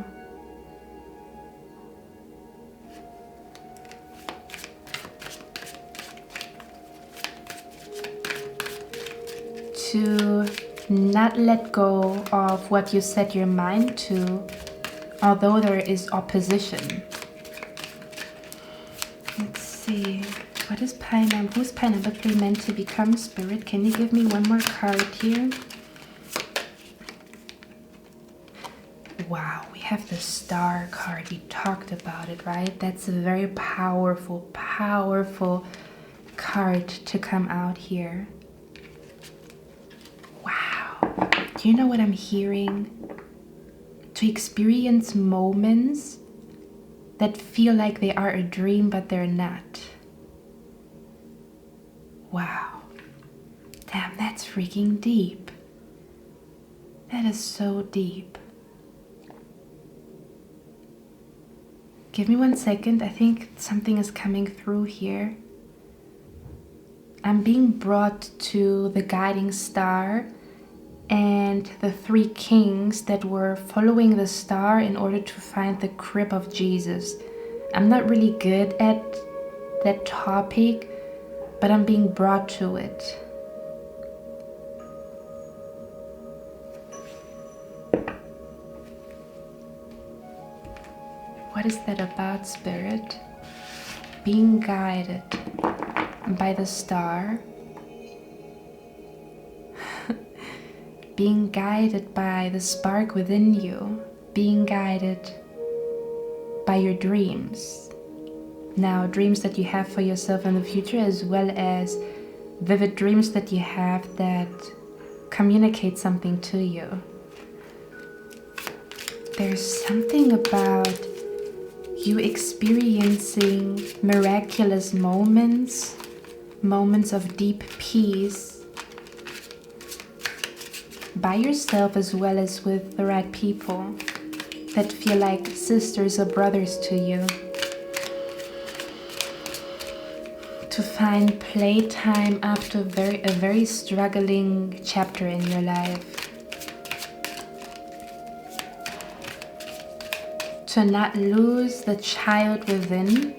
To not let go of what you set your mind to, although there is opposition. Let's see, what is who's pie number 3 meant to become, Spirit? Can you give me one more card here? Wow, we have the Star card. We talked about it, right? That's a very powerful, powerful card to come out here. Wow. Do you know what I'm hearing? To experience moments that feel like they are a dream, but they're not. Wow. Damn, that's freaking deep. That is so deep. Give me 1 second. I think something is coming through here. I'm being brought to the guiding star and the 3 kings that were following the star in order to find the crib of Jesus. I'm not really good at that topic, but I'm being brought to it. What is that about, Spirit? Being guided by the star. Being guided by the spark within you. Being guided by your dreams. Now, dreams that you have for yourself in the future, as well as vivid dreams that you have that communicate something to you. There's something about you experiencing miraculous moments, moments of deep peace by yourself, as well as with the right people that feel like sisters or brothers to you. To find playtime after a very struggling chapter in your life. To not lose the child within.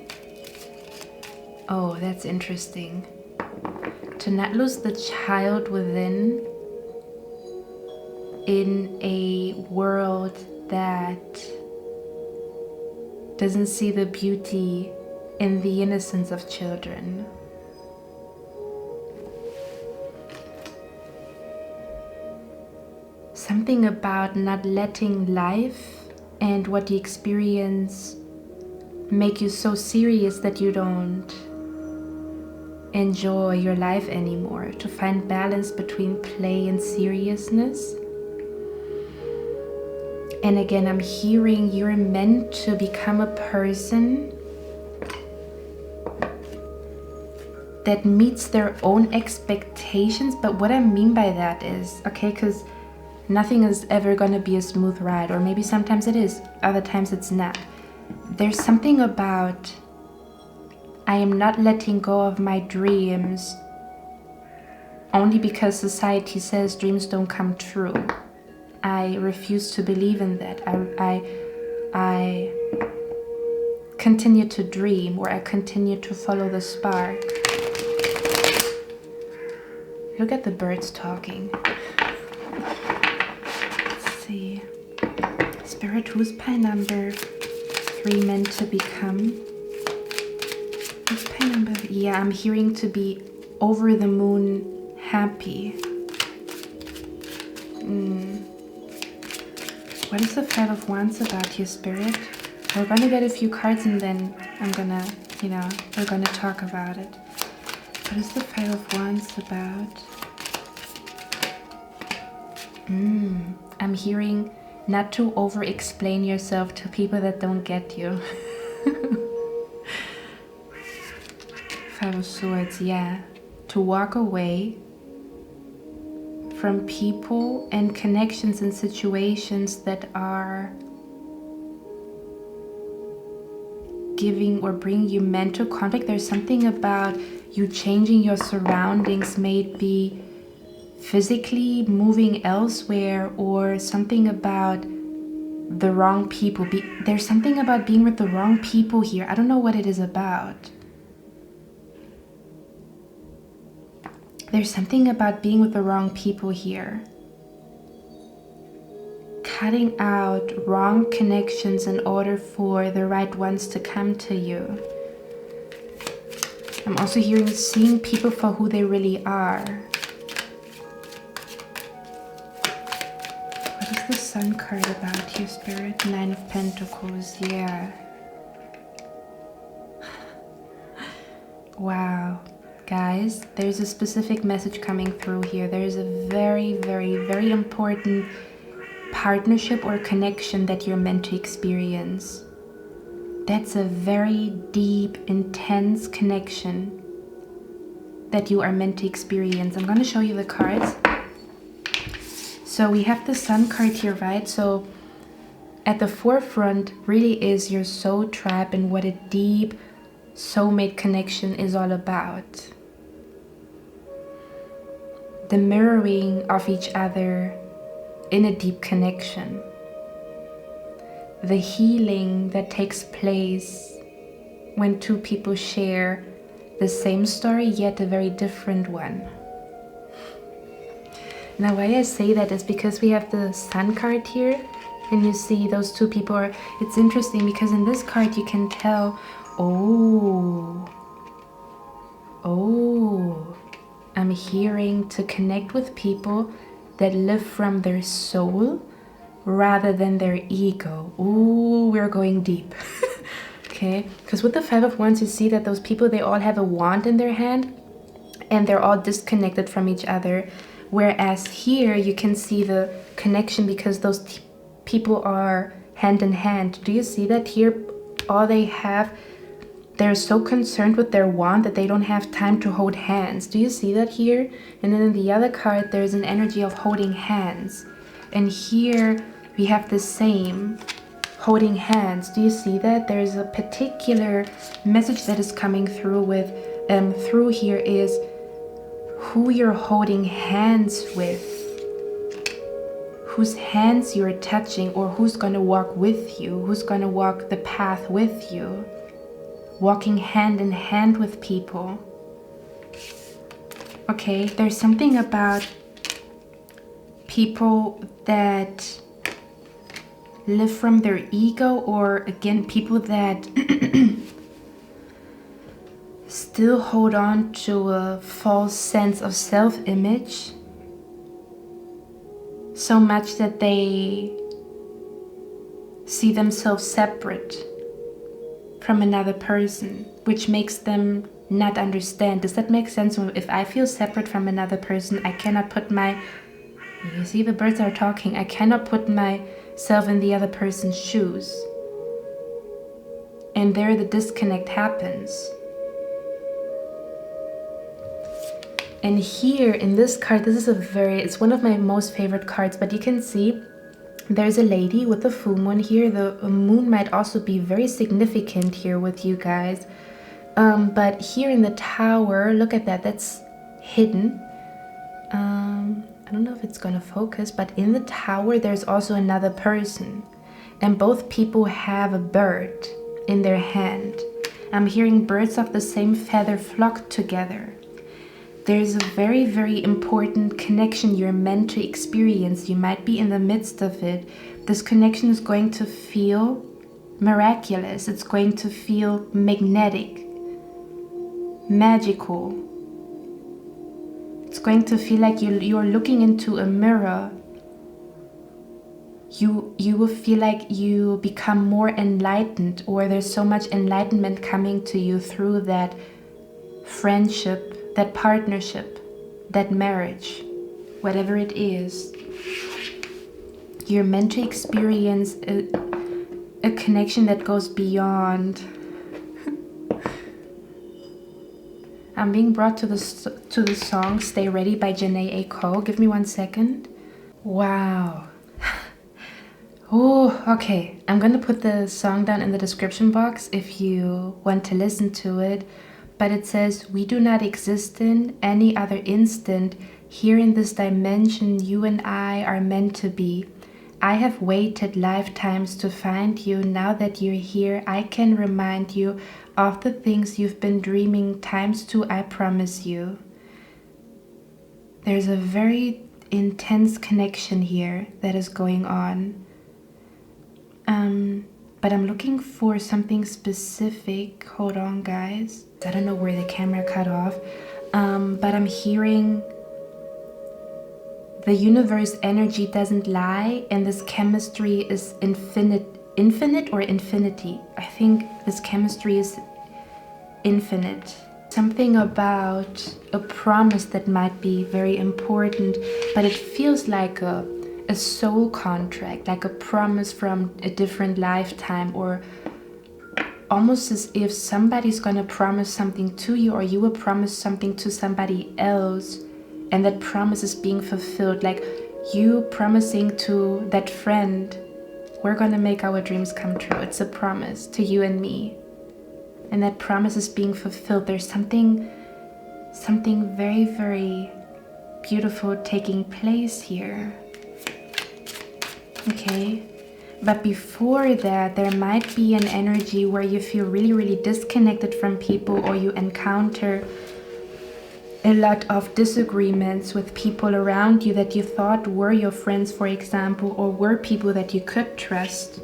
Oh, that's interesting. To not lose the child within in a world that doesn't see the beauty in the innocence of children. Something about not letting life and what you experience make you so serious that you don't enjoy your life anymore, to find balance between play and seriousness. And again, I'm hearing you're meant to become a person that meets their own expectations. But what I mean by that is, okay, because nothing is ever going to be a smooth ride, or maybe sometimes it is, other times it's not. There's something about, I am not letting go of my dreams only because society says dreams don't come true. I refuse to believe in that. I continue to dream, or I continue to follow the spark. Look at the birds talking. Let's see. Spirit, who's pie number 3 meant to become? Who's pie number? Yeah, I'm hearing to be over the moon happy. What is the 5 of Wands about here, Spirit? We're gonna get a few cards and then I'm gonna, we're gonna talk about it. What is the 5 of Wands about? I'm hearing not to over-explain yourself to people that don't get you. 5 of Swords, yeah. To walk away from people and connections and situations that are giving or bringing you mental conflict. There's something about you changing your surroundings, maybe physically moving elsewhere, or something about the wrong people. There's something about being with the wrong people here. I don't know what it is about. There's something about being with the wrong people here. Cutting out wrong connections in order for the right ones to come to you. I'm also hearing seeing people for who they really are. What is the Sun card about here, Spirit? 9 of Pentacles, yeah. Wow. Guys, there's a specific message coming through here. There's a very, very, very important partnership or connection that you're meant to experience. That's a very deep, intense connection that you are meant to experience. I'm going to show you the cards. So we have the Sun card here, right? So at the forefront really is your soul tribe and what a deep soulmate connection is all about. The mirroring of each other in a deep connection. The healing that takes place when two people share the same story, yet a very different one. Now, why I say that is because we have the Sun card here, and you see those two people are, it's interesting because in this card you can tell, I'm hearing to connect with people that live from their soul rather than their ego. Ooh, we're going deep. Okay, because with the 5 of Wands, you see that those people, they all have a wand in their hand and they're all disconnected from each other. Whereas here you can see the connection because those people are hand in hand. Do you see that here? All they have, they're so concerned with their wand that they don't have time to hold hands. Do you see that here? And then in the other card, there's an energy of holding hands. And here we have the same, holding hands. Do you see that? There's a particular message that is coming through with, through here is who you're holding hands with. Whose hands you're touching, or who's going to walk with you, who's going to walk the path with you. Walking hand in hand with people. Okay, there's something about people that live from their ego, or again, people that still hold on to a false sense of self-image. So much that they see themselves separate from another person, which makes them not understand. Does that make sense? If I feel separate from another person, I cannot put my, you see the birds are talking, I cannot put myself in the other person's shoes. And there the disconnect happens. And here in this card, this is it's one of my most favorite cards, but you can see there's a lady with the full moon here. The moon might also be very significant here with you guys. But here in the tower, look at that, that's hidden. I don't know if it's gonna focus, but in the tower there's also another person. And both people have a bird in their hand. I'm hearing birds of the same feather flock together. There's a very, very important connection you're meant to experience. You might be in the midst of it. This connection is going to feel miraculous. It's going to feel magnetic, magical. It's going to feel like you're looking into a mirror. You will feel like you become more enlightened, or there's so much enlightenment coming to you through that friendship, that partnership, that marriage, whatever it is. You're meant to experience a connection that goes beyond. I'm being brought to the song Stay Ready by 𝐦𝐞𝐴. Give me 1 second. Wow. Oh, okay. I'm gonna put the song down in the description box if you want to listen to it. But it says, we do not exist in any other instant. Here in this dimension, you and I are meant to be. I have waited lifetimes to find you. Now that you're here, I can remind you of the things you've been dreaming times 2, I promise you. There's a very intense connection here that is going on. But I'm looking for something specific. Hold on, guys. I don't know where the camera cut off. But I'm hearing the universe energy doesn't lie, and this chemistry is infinite or infinity. I think this chemistry is infinite. Something about a promise that might be very important, but it feels like a soul contract, like a promise from a different lifetime, or almost as if somebody's gonna promise something to you, or you will promise something to somebody else, and that promise is being fulfilled. Like you promising to that friend, we're gonna make our dreams come true. It's a promise to you and me, and that promise is being fulfilled. There's something very, very beautiful taking place here. Okay, but before that, there might be an energy where you feel really, really disconnected from people, or you encounter a lot of disagreements with people around you that you thought were your friends, for example, or were people that you could trust.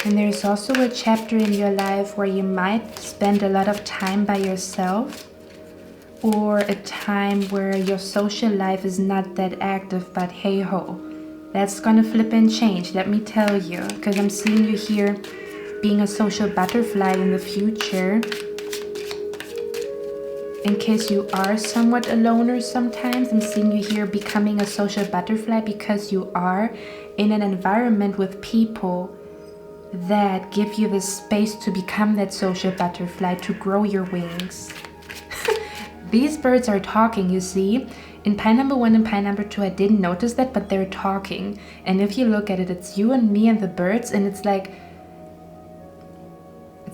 And there's also a chapter in your life where you might spend a lot of time by yourself, or a time where your social life is not that active, but hey ho, that's gonna flip and change, let me tell you, because I'm seeing you here being a social butterfly in the future. In case you are somewhat a loner sometimes, I'm seeing you here becoming a social butterfly because you are in an environment with people that give you the space to become that social butterfly, to grow your wings. These birds are talking, you see. In pile number 1 and pile number 2, I didn't notice that, but they're talking. And if you look at it, it's you and me and the birds, and it's like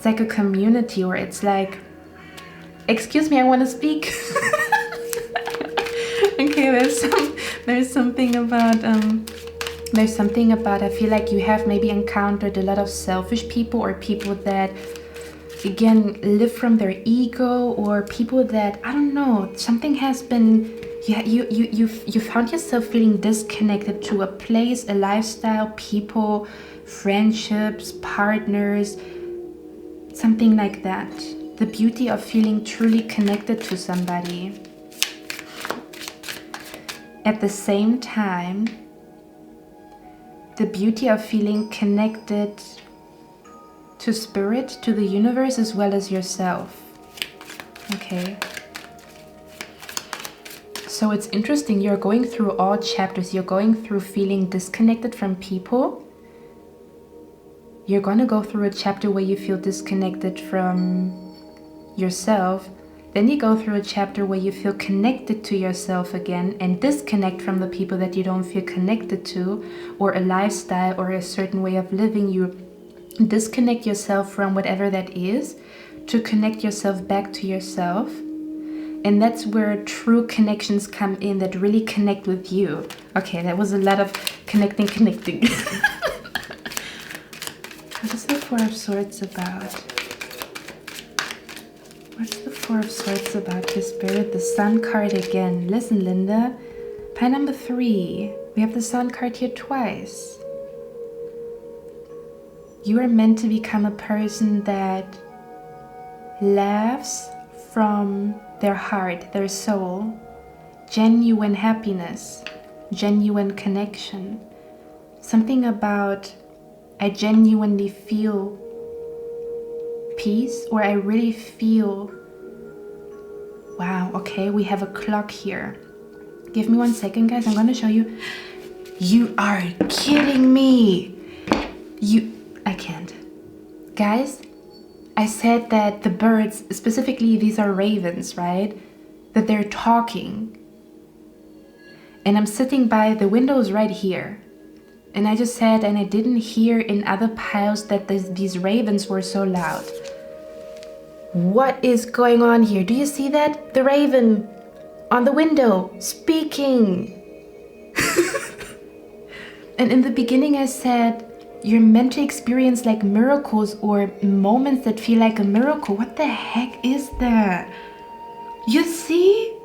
a community, or it's like, excuse me, I want to speak. Okay, there's something about I feel like you have maybe encountered a lot of selfish people, or people that again live from their ego, or people that, I don't know, something has been, yeah, you found yourself feeling disconnected to a place, a lifestyle, people, friendships, partners, something like that. The beauty of feeling truly connected to somebody. At the same time, the beauty of feeling connected to spirit, to the universe, as well as yourself. Okay. So it's interesting, you're going through all chapters. You're going through feeling disconnected from people. You're going to go through a chapter where you feel disconnected from yourself. Then you go through a chapter where you feel connected to yourself again and disconnect from the people that you don't feel connected to, or a lifestyle or a certain way of living. You disconnect yourself from whatever that is to connect yourself back to yourself. And that's where true connections come in, that really connect with you. Okay, that was a lot of connecting. What is the Four of Swords about? What's the Four of Swords about, your spirit? The Sun card again. Listen, Linda. Pile number 3. We have the Sun card here twice. You are meant to become a person that laughs from their heart, their soul. Genuine happiness, genuine connection. Something about, I genuinely feel peace, or I really feel, wow, okay, we have a clock here. Give me 1 second, guys, I'm gonna show you. You are kidding me. I can't. Guys, I said that the birds, specifically these are ravens, right? That they're talking. And I'm sitting by, the windows right here. And I just said, and I didn't hear in other piles that these ravens were so loud. What is going on here? Do you see that? The raven on the window speaking. And in the beginning I said, you're meant to experience like miracles or moments that feel like a miracle. What the heck is that? You see?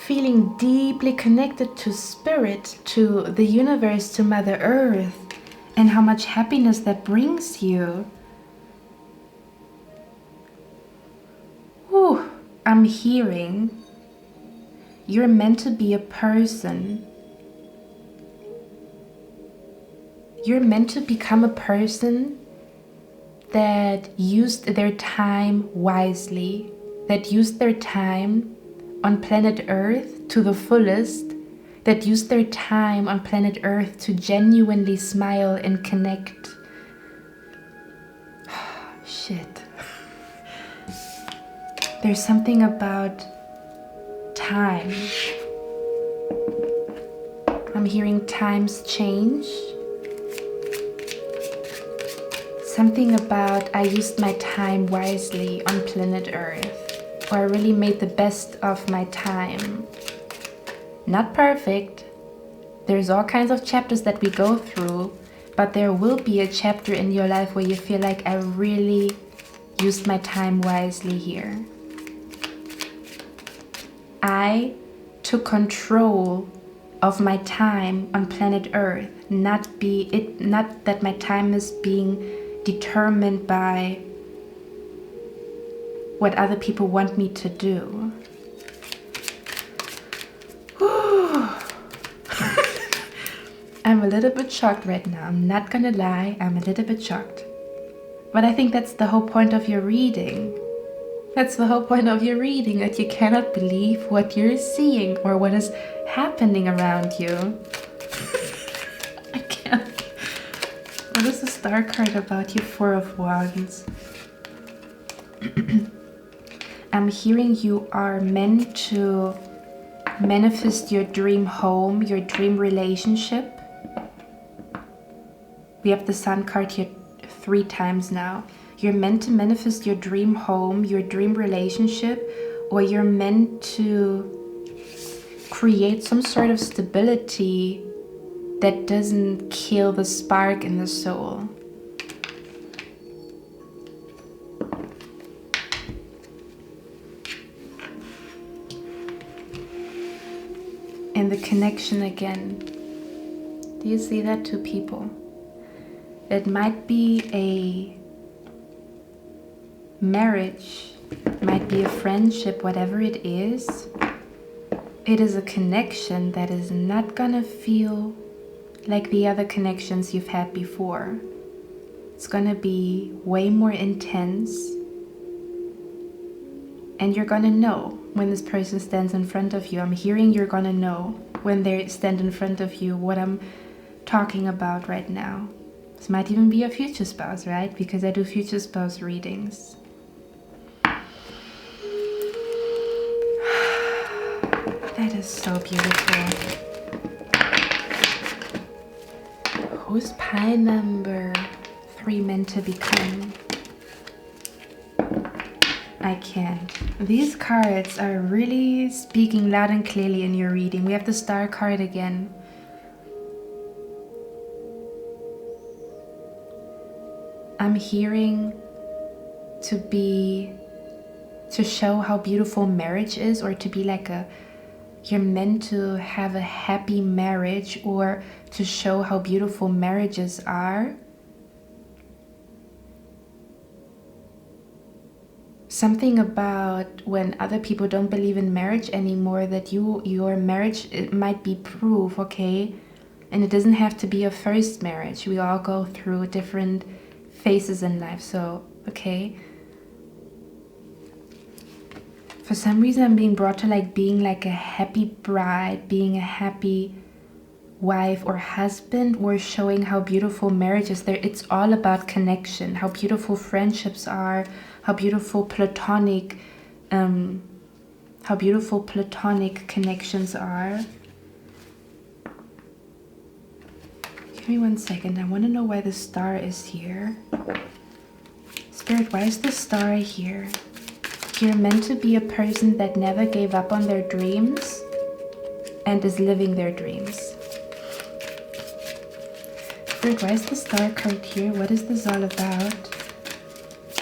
Feeling deeply connected to spirit, to the universe, to Mother Earth, and how much happiness that brings you. Whew, I'm hearing you're meant to be a person. You're meant to become a person that used their time wisely, that used their time on planet Earth to the fullest, that used their time on planet Earth to genuinely smile and connect. Shit. There's something about time. I'm hearing times change. Something about I used my time wisely on planet Earth, or I really made the best of my time. Not perfect. There's all kinds of chapters that we go through, but there will be a chapter in your life where you feel like I really used my time wisely here. I took control of my time on planet Earth, not that my time is being determined by what other people want me to do. I'm a little bit shocked right now. I'm not gonna lie, I'm a little bit shocked. But I think that's the whole point of your reading. That's the whole point of your reading, that you cannot believe what you're seeing or what is happening around you. I can't. What is the Star card about, you Four of Wands? I'm hearing you are meant to manifest your dream home, your dream relationship. We have the Sun card here 3 times now. You're meant to manifest your dream home, your dream relationship, or you're meant to create some sort of stability that doesn't kill the spark in the soul. And the connection again. Do you see that, 2 people? It might be a marriage, might be a friendship, whatever it is a connection that is not gonna feel like the other connections you've had before. It's gonna be way more intense, and you're gonna know when this person stands in front of you. I'm hearing you're gonna know when they stand in front of you what I'm talking about right now. This might even be a future spouse, right? Because I do future spouse readings. That is so beautiful. Who's pie number 3 meant to become? I can't. These cards are really speaking loud and clearly in your reading. We have the Star card again. I'm hearing to show how beautiful marriage is, or to be like you're meant to have a happy marriage, or to show how beautiful marriages are. Something about when other people don't believe in marriage anymore, that your marriage, it might be proof, okay? And it doesn't have to be a first marriage. We all go through different phases in life, so okay. For some reason I'm being brought to like being like a happy bride, being a happy wife or husband, or showing how beautiful marriage is there. It's all about connection, how beautiful friendships are, how beautiful platonic connections are. Give me 1 second. I want to know why the Star is here. Spirit, why is the Star here? You're meant to be a person that never gave up on their dreams and is living their dreams. Spirit, why is the Star card here? What is this all about?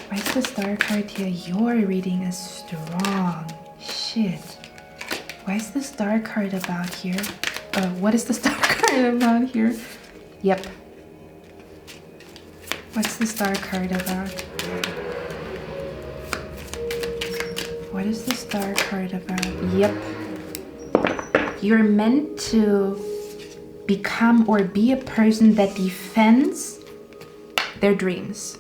Why is the Star card here? Your reading is strong. Shit. Why is the Star card about here? What is the Star card about here? Yep. What's the Star card about? What is the Star card about? Yep. You're meant to become or be a person that defends their dreams.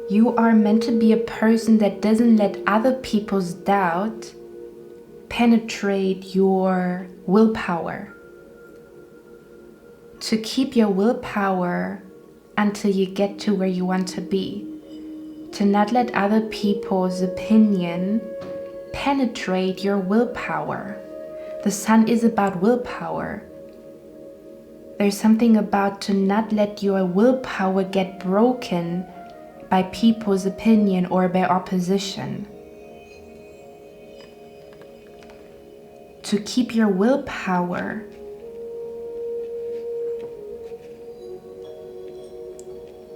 You are meant to be a person that doesn't let other people's doubt penetrate your willpower. To keep your willpower until you get to where you want to be. To not let other people's opinion penetrate your willpower. The Sun is about willpower. There's something about to not let your willpower get broken by people's opinion or by opposition. To keep your willpower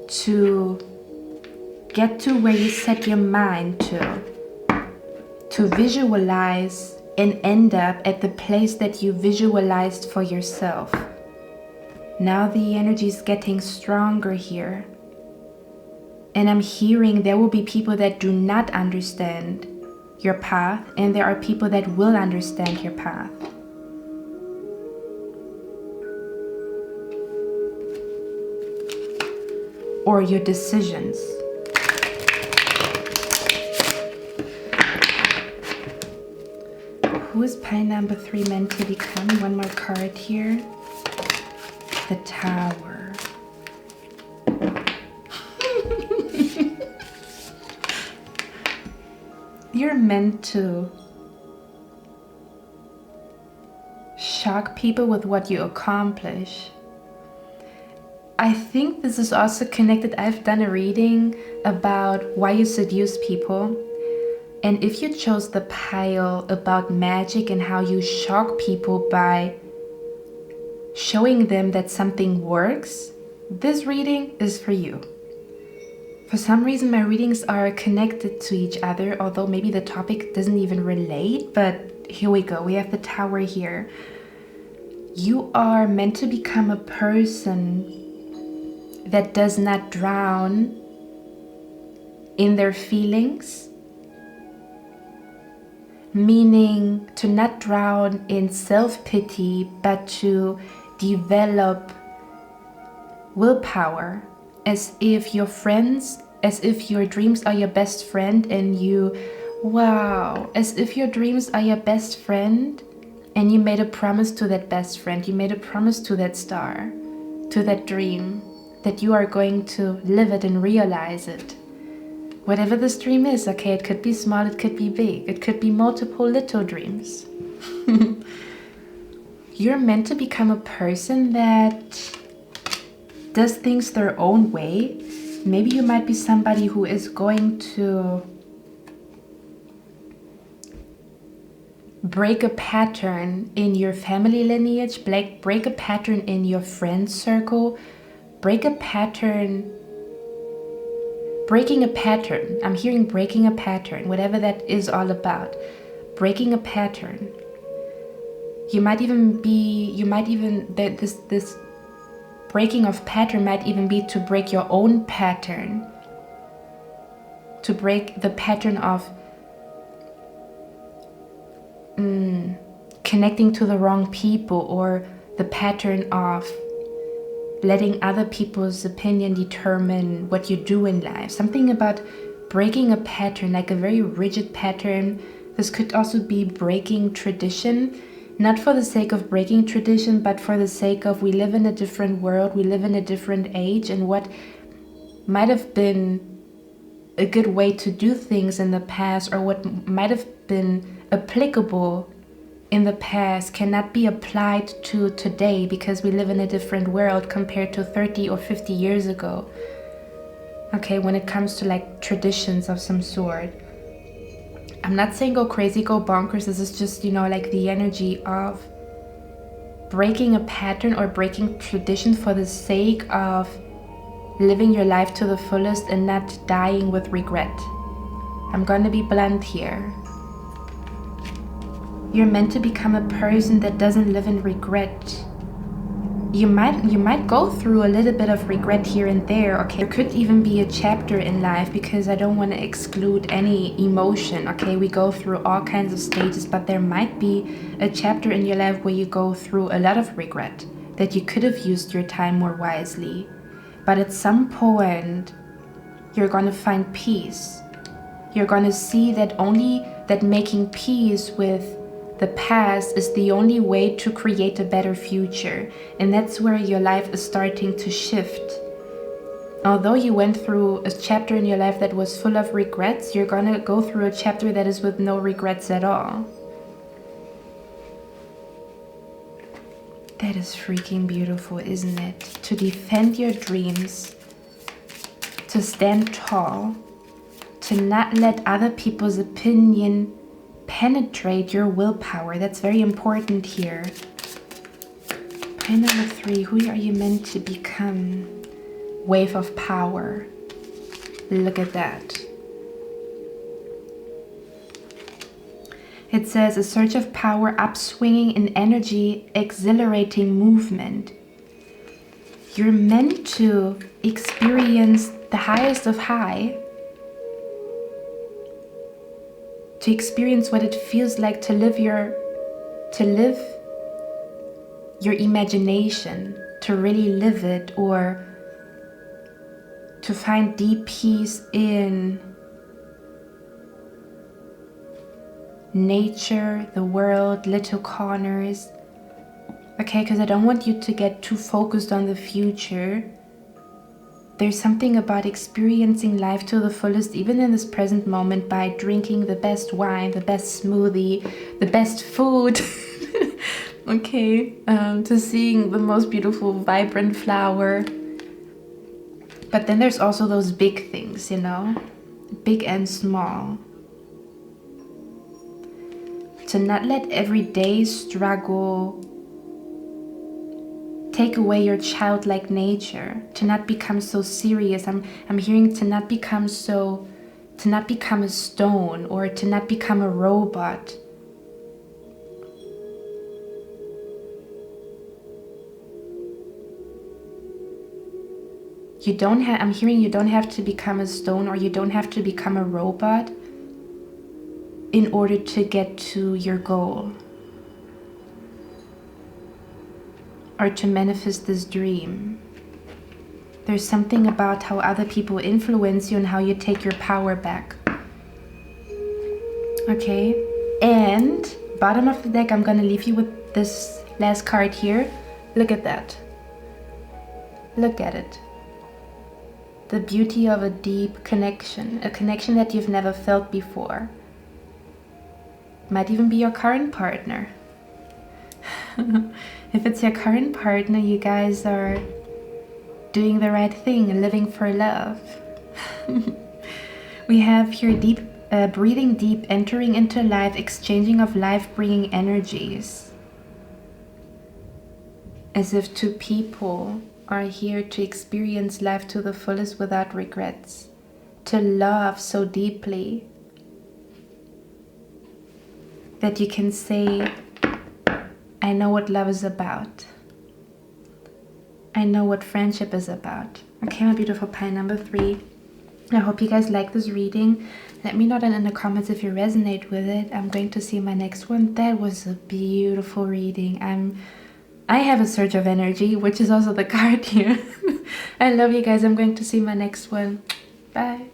to get to where you set your mind to visualize and end up at the place that you visualized for yourself. Now the energy is getting stronger here. And I'm hearing there will be people that do not understand your path, and there are people that will understand your path. Or your decisions. Who is pie number 3 meant to become? One more card here. The Tower. You're meant to shock people with what you accomplish. I think this is also connected. I've done a reading about why you seduce people. And if you chose the pile about magic and how you shock people by showing them that something works, this reading is for you. For some reason, my readings are connected to each other, although maybe the topic doesn't even relate, but here we go. We have the Tower here. You are meant to become a person that does not drown in their feelings, meaning to not drown in self-pity, but to develop willpower, as if your friends, as if your dreams are your best friend, and as if your dreams are your best friend, and you made a promise to that best friend, you made a promise to that star, to that dream, that you are going to live it and realize it. Whatever this dream is, okay, it could be small, it could be big, it could be multiple little dreams. You're meant to become a person that does things their own way. Maybe you might be somebody who is going to break a pattern in your family lineage, break a pattern in your friend circle, breaking a pattern. I'm hearing breaking a pattern, whatever that is all about. Breaking a pattern. This breaking of pattern might even be to break your own pattern. To break the pattern of connecting to the wrong people, or the pattern of letting other people's opinion determine what you do in life. Something about breaking a pattern, like a very rigid pattern. This could also be breaking tradition, not for the sake of breaking tradition, but for the sake of, we live in a different world, we live in a different age, and what might have been a good way to do things in the past, or what might have been applicable in the past, cannot be applied to today, because we live in a different world compared to 30 or 50 years ago. Okay, when it comes to like traditions of some sort. I'm not saying go crazy, go bonkers. This is just, like the energy of breaking a pattern or breaking tradition for the sake of living your life to the fullest and not dying with regret. I'm going to be blunt here. You're meant to become a person that doesn't live in regret. You might go through a little bit of regret here and there, okay? There could even be a chapter in life, because I don't want to exclude any emotion, okay? We go through all kinds of stages, but there might be a chapter in your life where you go through a lot of regret, that you could have used your time more wisely. But at some point, you're going to find peace. You're going to see that making peace with the past is the only way to create a better future. And that's where your life is starting to shift. Although you went through a chapter in your life that was full of regrets, you're gonna go through a chapter that is with no regrets at all. That is freaking beautiful, isn't it? To defend your dreams, to stand tall, to not let other people's opinion penetrate your willpower. That's very important here. Point number 3, who are you meant to become? Wave of power. Look at that. It says a surge of power, upswinging in energy, exhilarating movement. You're meant to experience the highest of high. To experience what it feels like to live your imagination, to really live it, or to find deep peace in nature, the world, little corners. Okay, because I don't want you to get too focused on the future. There's something about experiencing life to the fullest, even in this present moment, by drinking the best wine, the best smoothie, the best food. Okay, to seeing the most beautiful, vibrant flower. But then there's also those big things, big and small. To not let everyday struggle take away your childlike nature, to not become so serious. I'm hearing to not become a stone, or to not become a robot. I'm hearing you don't have to become a stone, or you don't have to become a robot in order to get to your goal. or to manifest this dream. There's something about how other people influence you and how you take your power back. Okay, and bottom of the deck, I'm gonna leave you with this last card here. Look at that. Look at it. The beauty of a deep connection, a connection that you've never felt before. Might even be your current partner. If it's your current partner, you guys are doing the right thing, living for love. We have here deep, breathing deep, entering into life, exchanging of life-bringing energies. As if two people are here to experience life to the fullest without regrets, to love so deeply that you can say, I know what love is about. I know what friendship is about. Okay, my beautiful pile number 3. I hope you guys like this reading. Let me know down in the comments if you resonate with it. I'm going to see my next one. That was a beautiful reading. I have a surge of energy, which is also the card here. I love you guys. I'm going to see my next one. Bye.